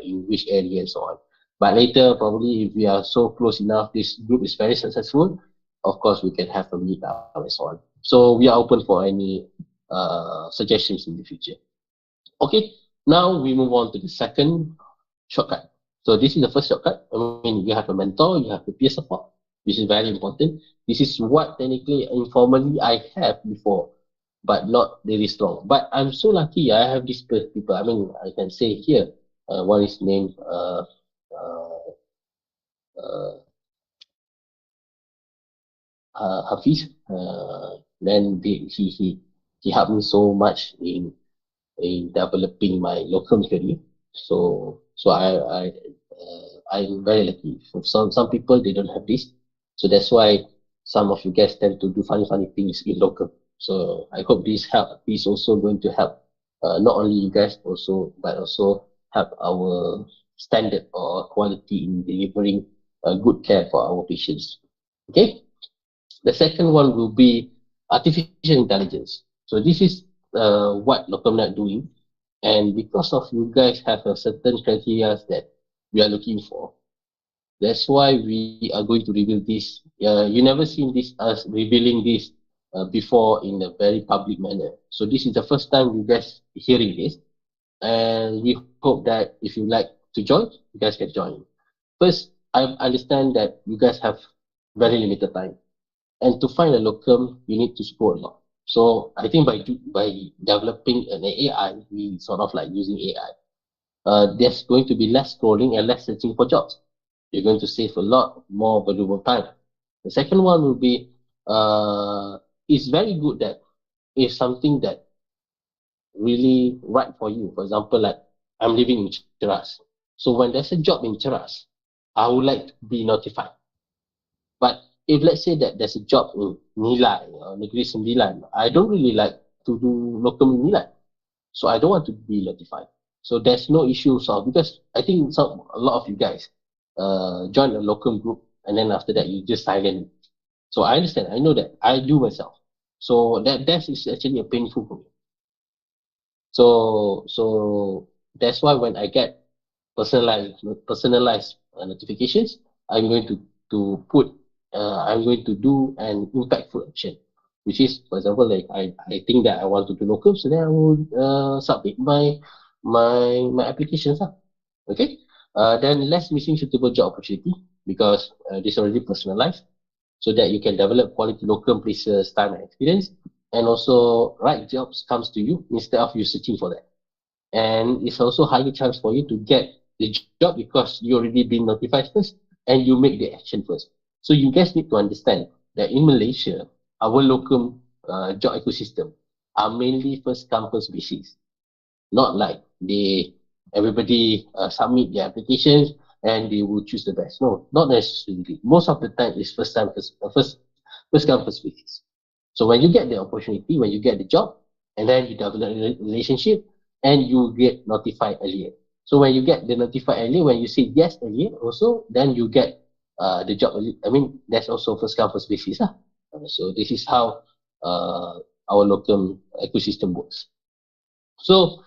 in which area and so on. But later, probably if we are so close enough, this group is very successful. Of course, we can have a meet up and so on. So we are open for any suggestions in the future. Okay, now we move on to the second shortcut. So this is the first shortcut. I mean, you have a mentor, you have a peer support, which is very important. This is what technically informally I have before, but not really strong. But I'm so lucky I have these people. I mean, I can say here, one is named uh, Hafiz. Then he helped me so much in developing my local career. So I'm very lucky. For some people they don't have this, so that's why some of you guys tend to do funny things in local. So I hope this help. This also going to help not only you guys also, but also help our standard or quality in delivering good care for our patients. Okay. The second one will be artificial intelligence. So this is what Locumnet doing, and because of you guys have a certain criteria that we are looking for, that's why we are going to reveal this. You never seen this us revealing this before in a very public manner. So this is the first time you guys hearing this, and we hope that if you like to join, you guys can join. First, I understand that you guys have very limited time, and to find a locum, you need to scroll a lot. So I think by developing an AI, we sort of like using AI. There's going to be less scrolling and less searching for jobs. You're going to save a lot more valuable time. The second one will be it's very good that if something that really right for you. For example, like I'm living in Cheras. So when there's a job in Cheras, I would like to be notified. But if let's say that there's a job in Nilai or Negeri Sembilan, I don't really like to do locum in Nilai. So I don't want to be notified. So there's no issue solved because I think a lot of you guys join a locum group and then after that you just silent. So I understand. I know that. I do myself. So that is actually a painful for me. So that's why when I get personalized notifications, I'm going to put I'm going to do an impactful action, which is, for example, like I think that I want to do locum, so then I will submit my applications. Okay. Then less missing suitable job opportunity because this already personalized so that you can develop quality local places, time and experience, and also right jobs comes to you instead of you searching for that. And it's also higher chance for you to get the job because you already been notified first and you make the action first. So you guys need to understand that in Malaysia, our local job ecosystem are mainly first come first basis, not like they everybody submit their applications and they will choose the best. No, not necessarily. Most of the time it's first time first come first basis. So when you get the opportunity, when you get the job, and then you develop a relationship, and you get notified earlier. So when you get the notified earlier, when you say yes earlier, also then you get the job. I mean, that's also first come first basis lah. So this is how uh, our local ecosystem works. So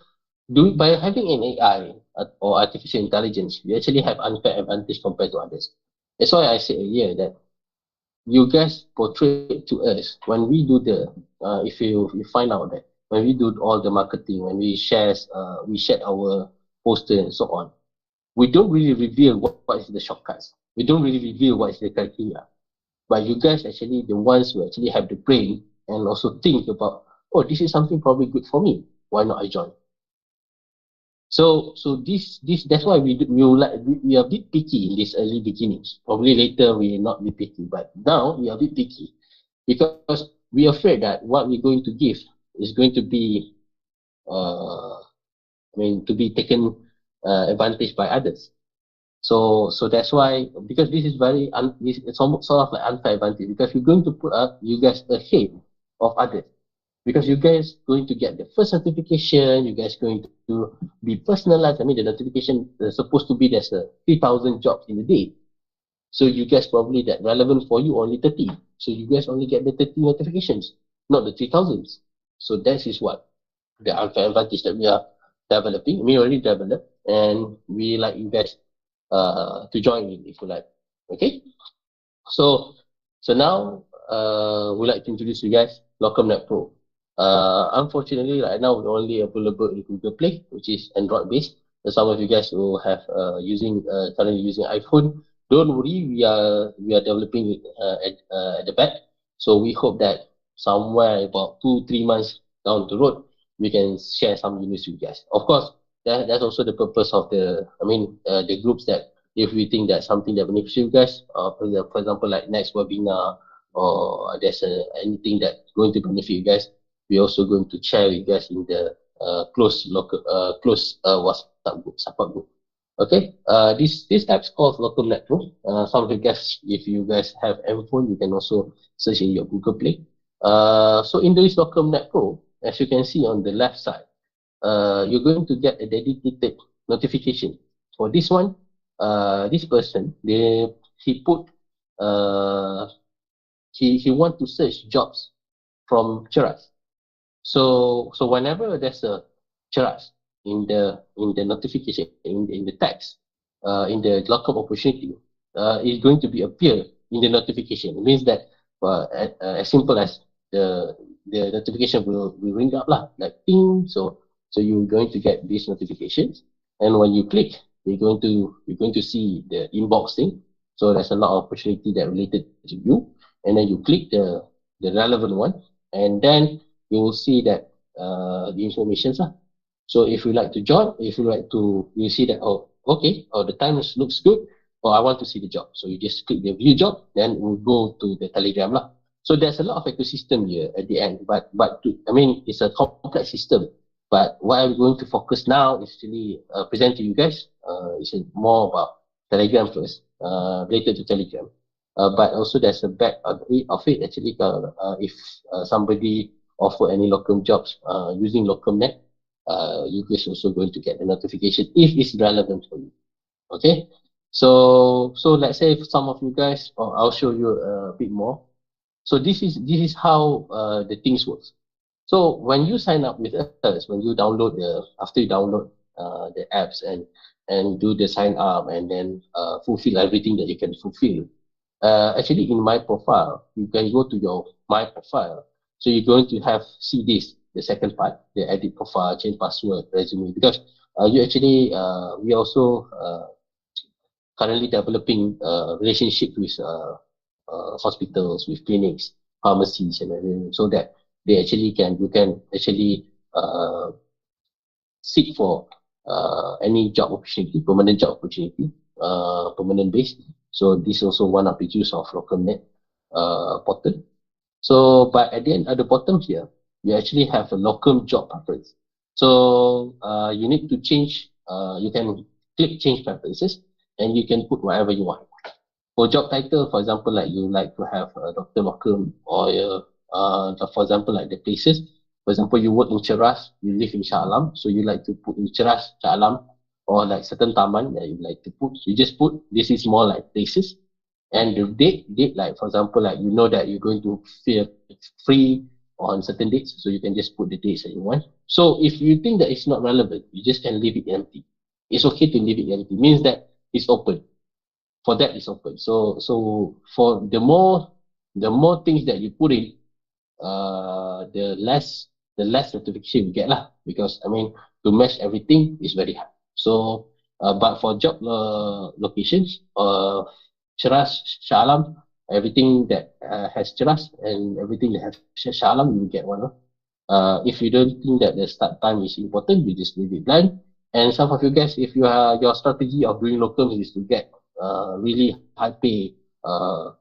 by having an AI or artificial intelligence, we actually have unfair advantage compared to others. That's why I said earlier that you guys portray to us when we do the if you find out that when we do all the marketing, when we share our poster and so on, we don't really reveal what is the shortcuts. We don't really reveal what is the criteria. But you guys actually the ones who actually have the brain and also think about, oh, this is something probably good for me. Why not I join? So this that's why we will like we are a bit picky in these early beginnings. Probably later we will not be picky, but now we are a bit picky because we are afraid that what we're going to give is going to be I mean to be taken advantage by others. So that's why because this is it's almost sort of like unfair advantage because we're going to put up you guys ahead of others because you guys going to get the first notification, you guys going to be personalized. I mean, the notification supposed to be there's 3,000 jobs in a day. So you guys probably that relevant for you only 30. So you guys only get the 30 notifications, not the 3,000s. So that is what the unfair advantage that we are developing. We already developed and we like you guys to join in if you like. Okay. So, so now we'd like to introduce you guys Locum Net Pro. Unfortunately, right now we're only available in Google Play, which is Android based. So some of you guys who have currently using iPhone, don't worry, we are developing it at the back. So we hope that somewhere about 2-3 months down the road, we can share some news with you guys. Of course, that's also the purpose of the groups that if we think that something that benefits you guys, for example, like next webinar or there's anything that going to benefit you guys, we're also going to share with you guys in the close WhatsApp group, support group. Okay, this app's called Locum Net Pro. Some of you guys, if you guys have iPhone, you can also search in your Google Play. So in this Locum Net Pro, as you can see on the left side, you're going to get a dedicated notification. For this one, this person, he put, uh, he want to search jobs from Cheras. So whenever there's a charge in the notification in the text in the lockup opportunity, is going to be appear in the notification. It means that as simple as the notification will ring up lah, like ping. So you're going to get these notifications, and when you click, you're going to see the inbox thing. So there's a lot of opportunity that related to you, and then you click the relevant one, and then you will see that the informations lah. So if you like to join, if you like to, you see that, oh, okay, oh, the time looks good, or I want to see the job. So you just click the view job, then we'll go to the Telegram lah. So there's a lot of ecosystem here at the end, I mean, it's a complex system. But what I'm going to focus now is really present to you guys. It's more about Telegram first, related to Telegram. But also there's a back of it actually. If somebody offer any locum jobs using locum net, you guys also going to get the notification if it's relevant for you. Okay, so let's say if some of you guys, or I'll show you a bit more. So this is how the things works. So when you sign up with us, when you download after you download the apps and do the sign up and then fulfill everything that you can fulfill, Actually, in my profile, you can go to your my profile. So you're going to have see this the second part, the edit profile, change password, resume. Because you actually we also currently developing relationship with hospitals, with clinics, pharmacies, and everything, so that they actually can you can actually seek for any job opportunity, permanent job opportunity, permanent base. So this is also one of the use of LocalNet portal. So, but at the end at the bottom here, you actually have a locum job preference. So you need to change. You can click change preferences, and you can put whatever you want. For job title, for example, like you like to have a Dr. Locum, or for example, like the places. For example, you work in Cheras, you live in Shah Alam, so you like to put in Cheras, Shah Alam, or like certain taman that you like to put. You just put this is more like places, and the date like for example, like you know that you're going to feel free on certain dates, so you can just put the dates that you want. So if you think that it's not relevant, you just can leave it empty. It's okay to leave it empty, means that it's open. For that it's open. So for the more things that you put in, the less notification you get lah. Because I mean, to match everything is very hard. So but for job locations, Cheras, Shah Alam, everything that has Cheras and everything that has Shah Alam, you will get one. If you don't think that the start time is important, you just leave it blank. And some of you guys, if you are your strategy of doing locum is to get really high pay uh,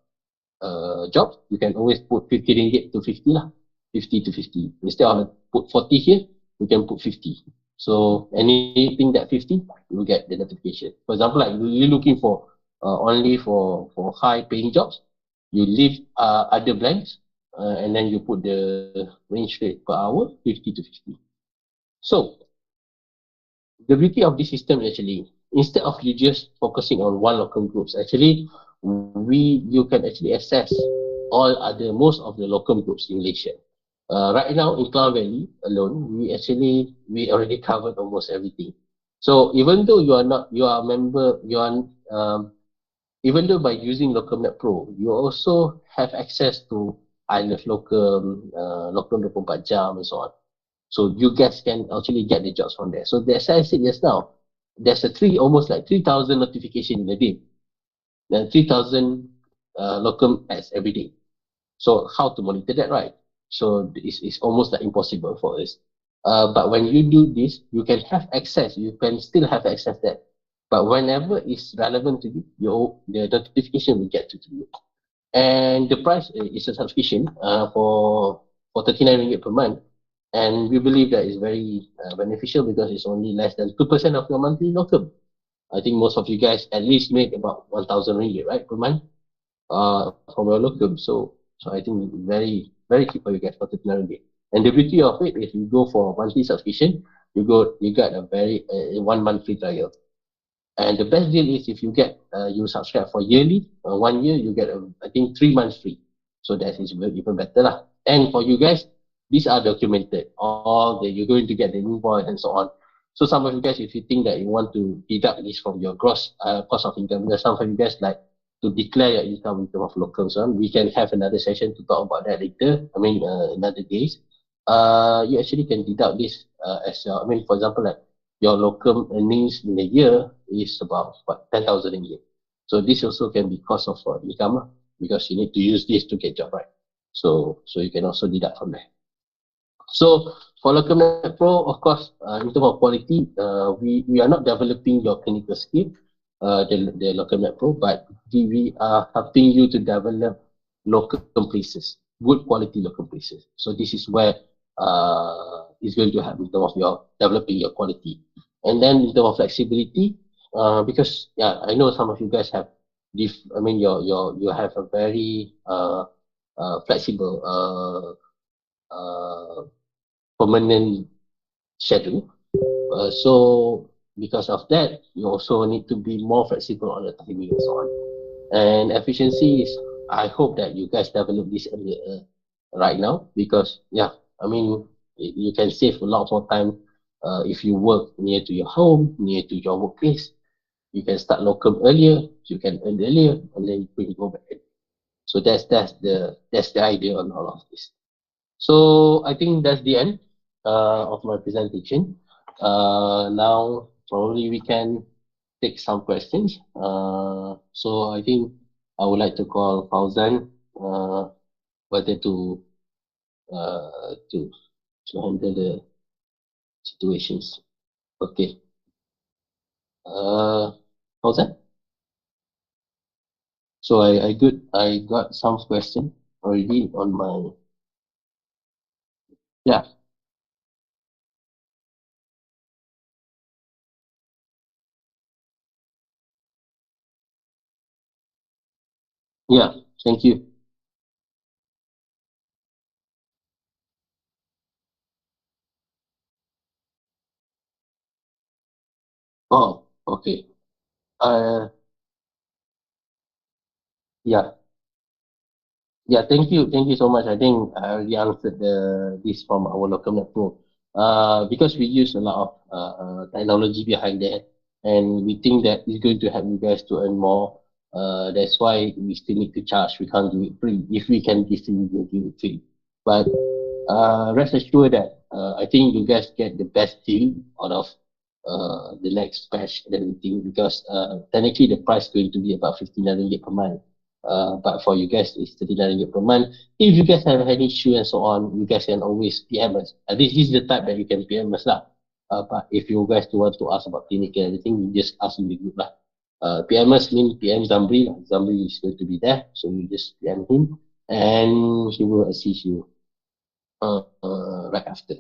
jobs, you can always put 50 ringgit to 50 lah. 50 to 50. Instead of put 40 here, you can put 50. So anything that 50, you will get the notification. For example, like you're looking for only for high paying jobs, you leave other blanks, and then you put the range rate per hour 50 to 50. So the beauty of this system is actually, instead of you just focusing on one local groups, actually you can actually access all other most of the local groups in Malaysia. Right now in Klang Valley alone, we already covered almost everything. So even though you are a member, you are even though by using LocumNet Pro, you also have access to I Love Locum, Locum 24 Jam, and so on. So you guys can actually get the jobs from there. So as I said just now, there's almost like 3,000 notification in a day. Then 3,000 locum ads every day. So how to monitor that, right? So it's almost like impossible for us. But when you do this, you can have access. You can still have access that. But whenever it's relevant to you, the notification will get to you. And the price is a subscription for 39 ringgit per month. And we believe that is very beneficial because it's only less than 2% of your monthly locum. I think most of you guys at least make about 1,000 ringgit, right, per month from your locum. So I think very cheap for you guys for 39 ringgit. And the beauty of it, if you go for monthly subscription, you got a very 1 month free trial. And the best deal is if you get you subscribe for yearly, 1 year you get I think 3 months free. So that is even better lah. And for you guys, these are documented. All the you're going to get the invoice and so on. So some of you guys, if you think that you want to deduct this from your gross cost of income, because some of you guys like to declare your income in terms of local, so we can have another session to talk about that later. I mean, another days. You actually can deduct this as your. I mean, for example, like your local earnings in a year is about what 10,000 a year. So this also can be cost of income because you need to use this to get job, right. So you can also deduct from there. So for Locum Pro, of course, in terms of quality, we are not developing your clinical skill, the Locum Pro, but we are helping you to develop local places, good quality local places. So this is where is going to help in terms of your developing your quality. And then in terms of flexibility, because yeah, I know some of you guys have I mean, you have a very flexible permanent schedule. So because of that, you also need to be more flexible on the timing and so on. And efficiency is, I hope that you guys develop this right now because yeah, I mean, you can save a lot more time if you work near to your home, near to your workplace. You can start locum earlier, you can earn earlier, and then you can go back. So that's the idea on all of this. So I think that's the end of my presentation. Now probably we can take some questions. So I think I would like to call Fauzan whether to handle the situations. Okay. Uh, Fauzan. So I got some question already on my, yeah. Yeah. Thank you. Oh, okay. Uh, yeah. Yeah, thank you so much. I think I already answered this from our local network. Because we use a lot of technology behind that, and we think that it's going to help you guys to earn more. That's why we still need to charge. We can't give it free. If we can give it, we'll give it free. But rest assured that I think you guys get the best deal out of the next batch and everything because technically the price is going to be about 59 ringgit per month. But for you guys, it's 39 ringgit per month. If you guys have any issue and so on, you guys can always PM us. This is the type that you can PM us lah. But if you guys do want to ask about clinic and everything, you just ask in the group lah. PMS mean PM Zamri lah. Zamri is going to be there, so you just PM him and he will assist you right after.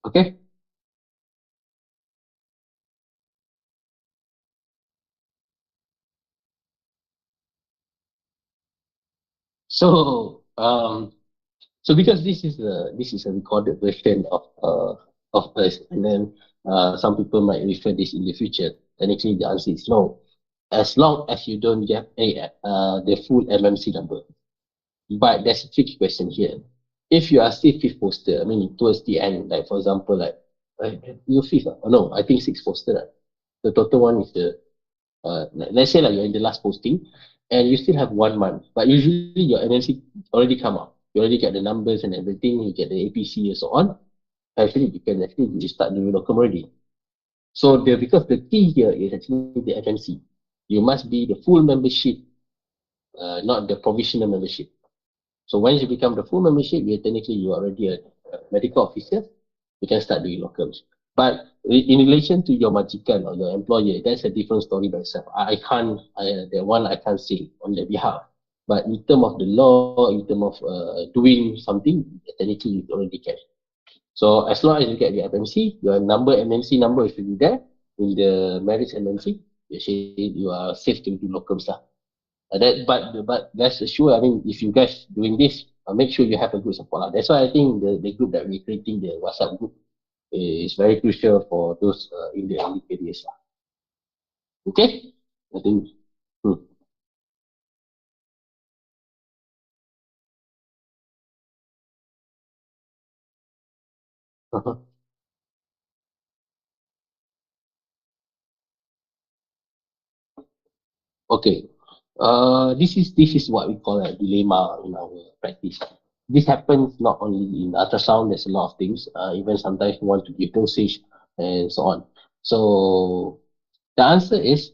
Okay. So because this is a recorded version of us, and then some people might refer this in the future. Technically, the answer is no. As long as you don't get the full MMC number. But there's a tricky question here. If you are still fifth poster, I mean towards the end, like for example, like you're fifth, oh, no, I think sixth poster. Right? The total one is the let's say like you're in the last posting and you still have 1 month, but usually your NNC already come out. You already get the numbers and everything, you get the APC and so on. Actually, you can actually you start doing locum already. So because the key here is actually the FMC. You must be the full membership, not the provisional membership. So once you become the full membership, you are already a medical officer. You can start doing locums. But in relation to your majikan or your employer, that's a different story by itself. I can't, the one I can't say on their behalf. But in terms of the law, in terms of doing something, technically you already can. So as long as you get the FMC, your number MNC number is already there in the marriage MNC, you are safe to do locums lah. But that's sure. I mean, if you guys doing this, make sure you have a good support lah. That's why I think the group that we're creating, the WhatsApp group, is very crucial for those in the early careers lah. Okay, I think. Hmm. Uh-huh. Okay. This is what we call a dilemma in our practice. This happens not only in ultrasound. There's a lot of things. Even sometimes we want to give dosage and so on. So the answer is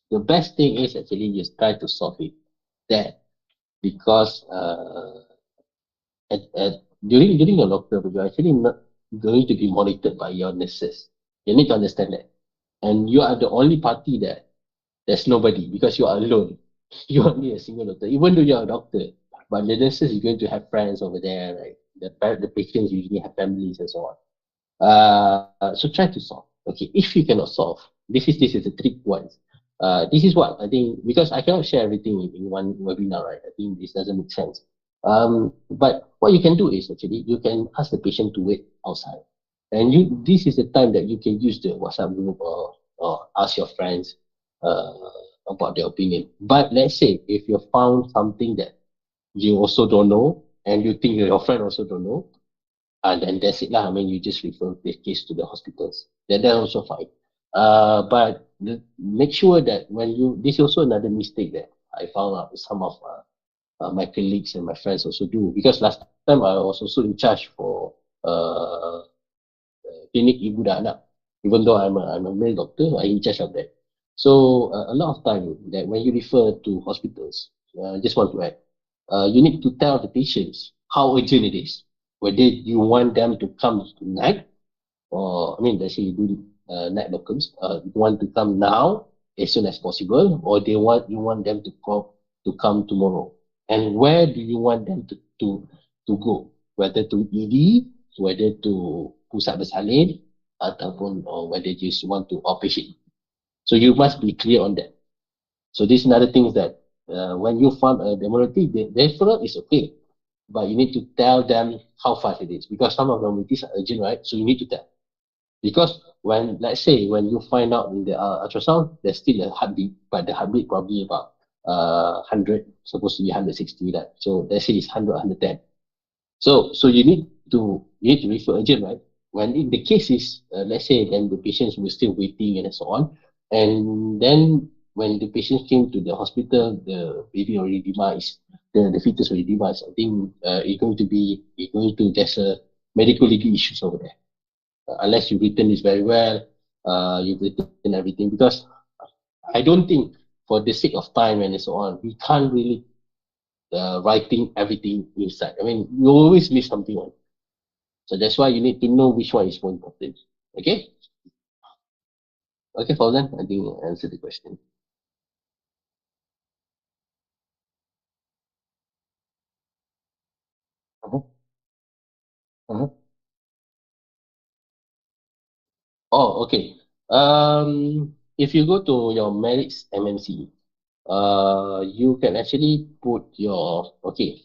the best thing is actually just try to solve it there because during your lockdown you're actually not going to be monitored by your nurses. You need to understand that, and you are the only party there. There's nobody because you are alone. You're only a single doctor, even though you're a doctor. But the nurses is going to have friends over there, right? The patients usually have families and so on. So try to solve. Okay, if you cannot solve, this is the trick ones. This is what I think because I cannot share everything in one webinar, right? I think this doesn't make sense. But what you can do is actually you can ask the patient to wait outside, and this is the time that you can use the WhatsApp group or ask your friends uh, about their opinion. But let's say if you found something that you also don't know and you think your friend also don't know, and then that's it lah. I mean, you just refer the case to the hospitals. That's also fine. But make sure that when you this is also another mistake that I found out with some of my colleagues and my friends also do. Because last time I was also in charge for uh, clinic ibu dan anak. Even though I'm a male doctor, I'm in charge of that. So a lot of time that when you refer to hospitals, just want to add, you need to tell the patients how urgent it is. Whether you want them to come tonight, or I mean, let's say you do night locums, you want to come now as soon as possible, or you want them to come tomorrow, and where do you want them to go, whether to ED, whether to pusat bersalin, ataupun or whether you just want to outpatient. So you must be clear on that. So this is another thing that when you found a demorality, the referral is okay, but you need to tell them how fast it is because some of them it is urgent, right? So you need to tell. Because when, let's say, when you find out in the ultrasound, there's still a heartbeat, but the heartbeat probably about 100, supposed to be 160, that. So let's say it's 100, 110. So you need to refer urgent, right? When in the case is, let's say, then the patients were still waiting and so on. And then when the patient came to the hospital, the baby already demised, the fetus already demised. I think there's a medical legal issues over there unless you written this very well, you've written everything because I don't think for the sake of time and so on, we can't really writing everything inside. I mean, you always miss something on. So that's why you need to know which one is more important. Okay? Okay, Fauzan, I think I answered the question. Uh-huh. Uh-huh. Oh, okay. If you go to your merits MNC, you can actually put your okay.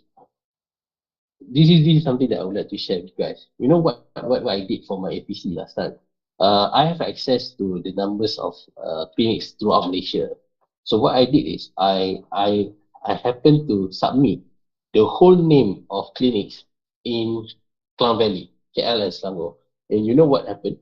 This is something that I would like to share with you guys. You know what I did for my APC last time? I have access to the numbers of clinics throughout Malaysia. So what I did is I happened to submit the whole name of clinics in Klang Valley, KL and Selangor. And you know what happened?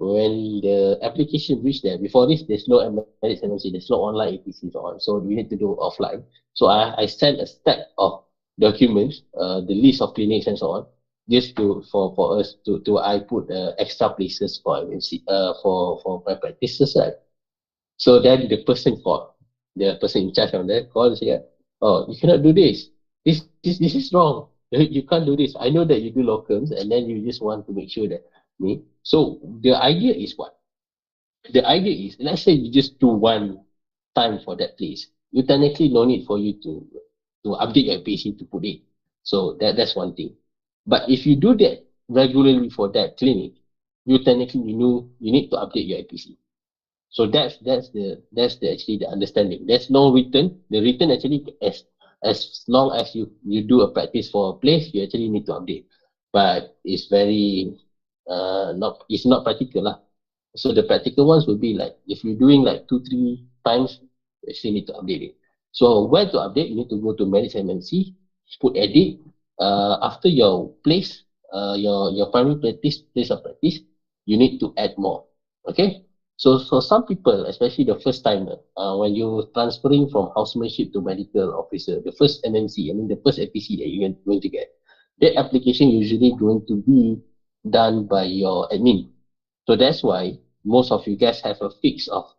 When the application reached there, before this, there's no MLS NMC, there's no online APCs on. So we need to do offline. So I sent a stack of documents, the list of clinics and so on, just for us to I put extra places for MNC, for my practices, right? So then the person called, the person in charge of that called and said, "Oh, you cannot do this. This is wrong. You can't do this. I know that you do locums, and then you just want to make sure that me." So the idea is what? The idea is, let's say you just do one time for that place, you technically no need for you to update your PC to put it. So that's one thing. But if you do that regularly for that clinic, you technically you need to update your IPC. So that's the actually the understanding. There's no written. The written actually as long as you do a practice for a place, you actually need to update. But it's very not it's not practical lah. So the practical ones will be like if you're doing like 2, 3 times, you still need to update it. So where to update? You need to go to manage MNC, put edit. After your place, your primary practice, place of practice, you need to add more. Okay. So for some people, especially the first timer, when you're transferring from housemanship to medical officer, the first MNC, I mean the first APC that you're going to get, that application usually going to be done by your admin. So that's why most of you guys have a fix of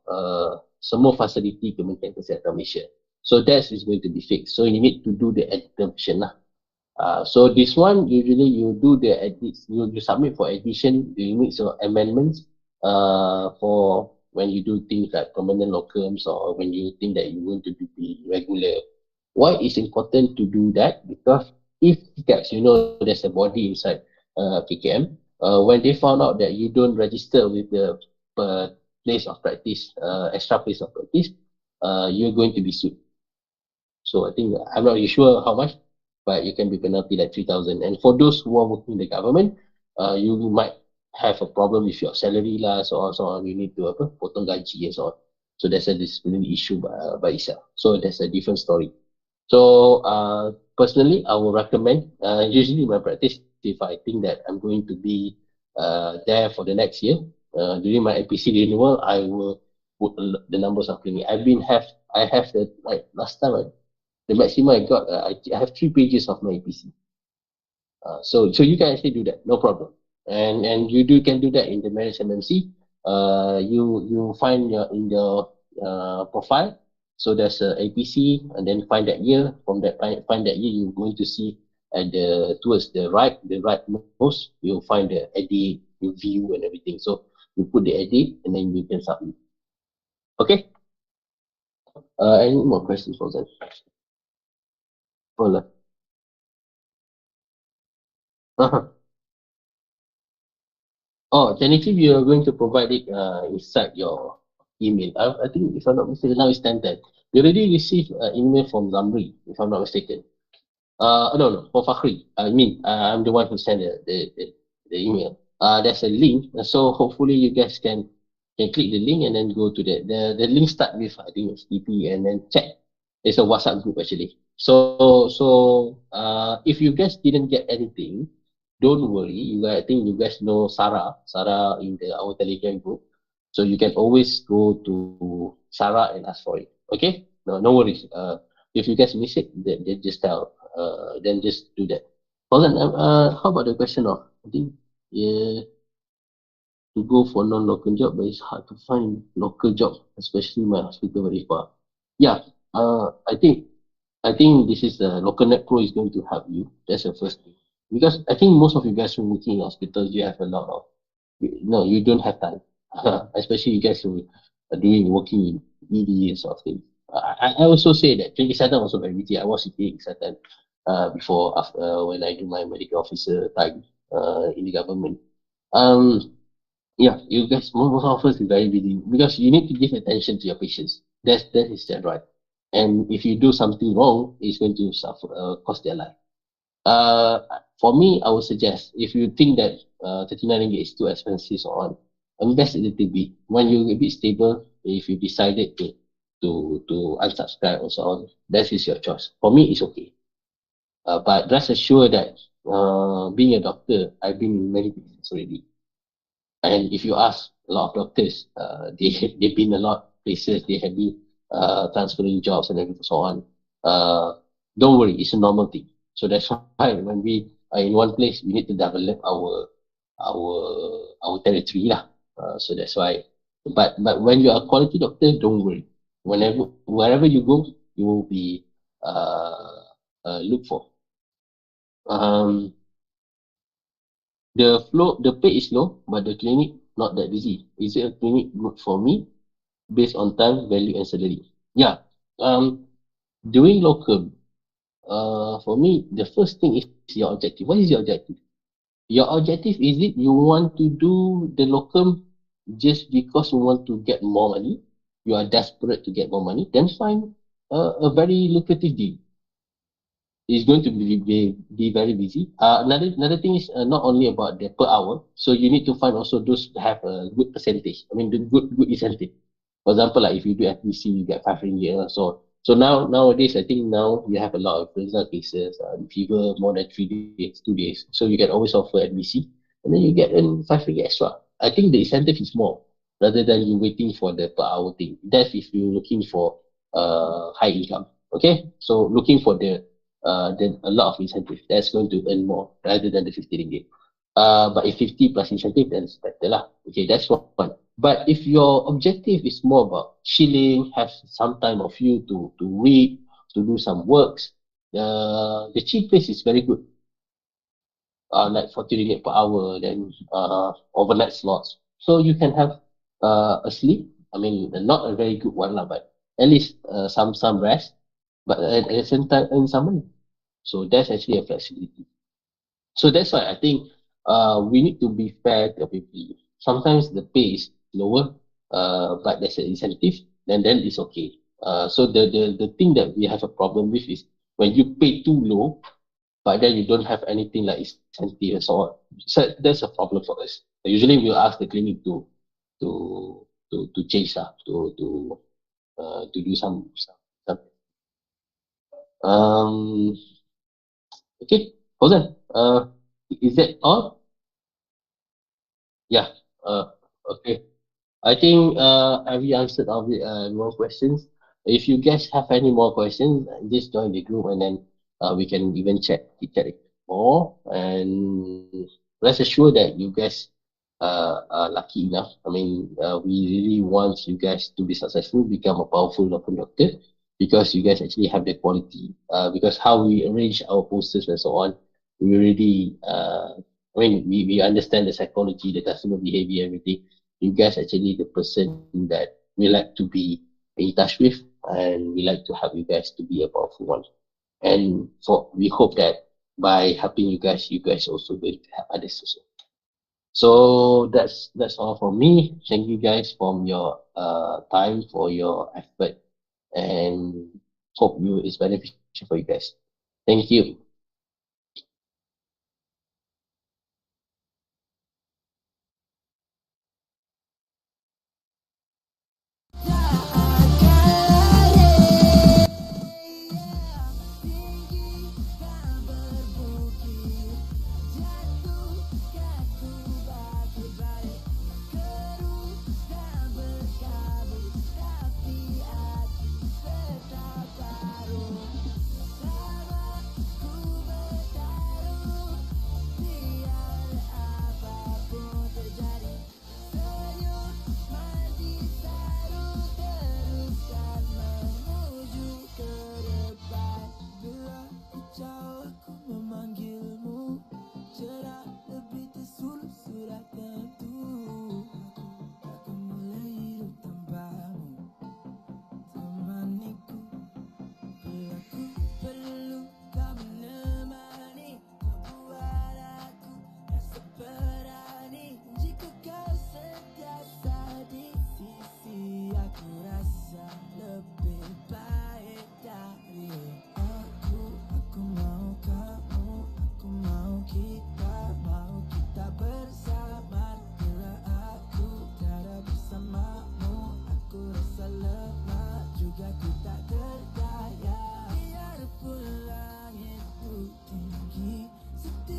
semua facility Kementerian Kesihatan Malaysia. So that is going to be fixed. So you need to do the addition lah. So this one usually you do the edits, you submit for addition, you make some amendments for when you do things like permanent locums or when you think that you're going to be regular. Why is important to do that? Because if gaps, there's a body inside KKM. When they found out that you don't register with the place of practice, extra place of practice, you're going to be sued. So I think I'm not really sure how much, but you can be penalty like 3,000. And for those who are working in the government, you might have a problem with your salary lah, so on, so on. You need to potong gaji and so on. So that's a disciplinary issue by itself. So that's a different story. So personally, I would recommend. Usually, my practice, if I think that I'm going to be there for the next year, during my APC renewal, I will put the numbers of clinic. I have the like last time. The maximum I got, I have 3 pages of my APC. So you can actually do that, no problem. And you do can do that in the marriage MMC. You find your in your profile. So there's a APC, and then find that year. From that find that year, you're going to see at the towards the right most, you'll find the edit, you view and everything. So you put the edit, and then you can submit. Okay. Any more questions for that? Well, oh, technically, you are going to provide it inside your email. I think, if I'm not mistaken, now it's 10:10. You already received an email from Zamri, if I'm not mistaken. No, for Fakhri. I mean, I'm the one who sent the email. There's a link, so hopefully you guys can click the link and then go to the link start with, I think it's TP, and then check. It's a WhatsApp group actually. So if you guys didn't get anything, don't worry. I think you guys know Sarah in our Telegram group. So you can always go to Sarah and ask for it. Okay? No worries. If you guys miss it, then just tell. Then just do that. Hold on. How about the question of, I think, yeah, to go for non-local job, but it's hard to find local job, especially my hospital very far. Yeah. I think this is the local net pro is going to help you. That's the first thing. Because I think most of you guys who are working in hospitals, you have a lot of, no, you don't have time. Especially you guys who are doing working in ED and sort of thing. I also say that clinic Satan also very busy. I was in clinic Satan before, after, when I do my medical officer time in the government. Um, yeah, you guys, most of us is very busy because you need to give attention to your patients. That is that right. And if you do something wrong, it's going to suffer, cost their life. Uh, for me, I would suggest, if you think that 39 ringgit is too expensive or on, invest a little bit. When you're a bit stable, if you decided to unsubscribe or so on, that is your choice. For me, it's okay. But rest assured that being a doctor, I've been in many places already. And if you ask a lot of doctors, they've been a lot places. They have been transferring jobs and everything so on. Uh, don't worry, it's a normal thing. So that's why when we are in one place, we need to develop our our territory lah. So that's why. But when you are a quality doctor, don't worry. Wherever you go, you will be looked for. Um, the pay is low, but the clinic not that busy. Is it a clinic good for me based on time, value, and salary? Yeah. Um, doing locum, for me, the first thing is your objective. What is your objective? Your objective, is it you want to do the locum just because you want to get more money? You are desperate to get more money? Then find a very lucrative deal. Is going to be very busy. Another thing is not only about the per hour. So you need to find also those that have a good percentage. I mean, the good incentive. For example, like if you do FBC, you get 5 ringgit. So nowadays, I think now you have a lot of influenza cases, fever more than 3 days, 2 days. So you can always offer FBC, and then you get 5 ringgit extra. I think the incentive is more rather than you waiting for the per hour thing. That's if you're looking for high income. Okay, so looking for then a lot of incentive. That's going to earn more rather than the 50 ringgit. But if 50 plus incentive, then it's better lah. Okay, that's one. But if your objective is more about chilling, have some time of you to read, to do some works, the cheap place is very good. Like 40 ringgit per hour, then overnight slots. So you can have a sleep. I mean, not a very good one lah, but at least some rest. But at the same time, earn some money. So that's actually a flexibility. So that's why I think we need to be fair to people. Sometimes the pay is lower, but there's an incentive, then it's okay. So the thing that we have a problem with is when you pay too low, but then you don't have anything like incentive and so on. So that's a problem for us. Usually we'll ask the clinic to change that, to do some. Um, okay, hold on. Is that all? Yeah. Uh, okay. I think have we answered all the more questions? If you guys have any more questions, just join the group, and then we can even chat more. And rest assured that you guys are lucky enough. I mean, we really want you guys to be successful, become a powerful local doctor, because you guys actually have the quality. Because how we arrange our posters and so on, we really, I mean, we understand the psychology, the customer behavior, everything. You guys actually the person that we like to be in touch with, and we like to help you guys to be a powerful one. And for we hope that by helping you guys also going to help others also. So that's all from me. Thank you guys for your time, for your effort, and hope you is beneficial for you guys. Thank you.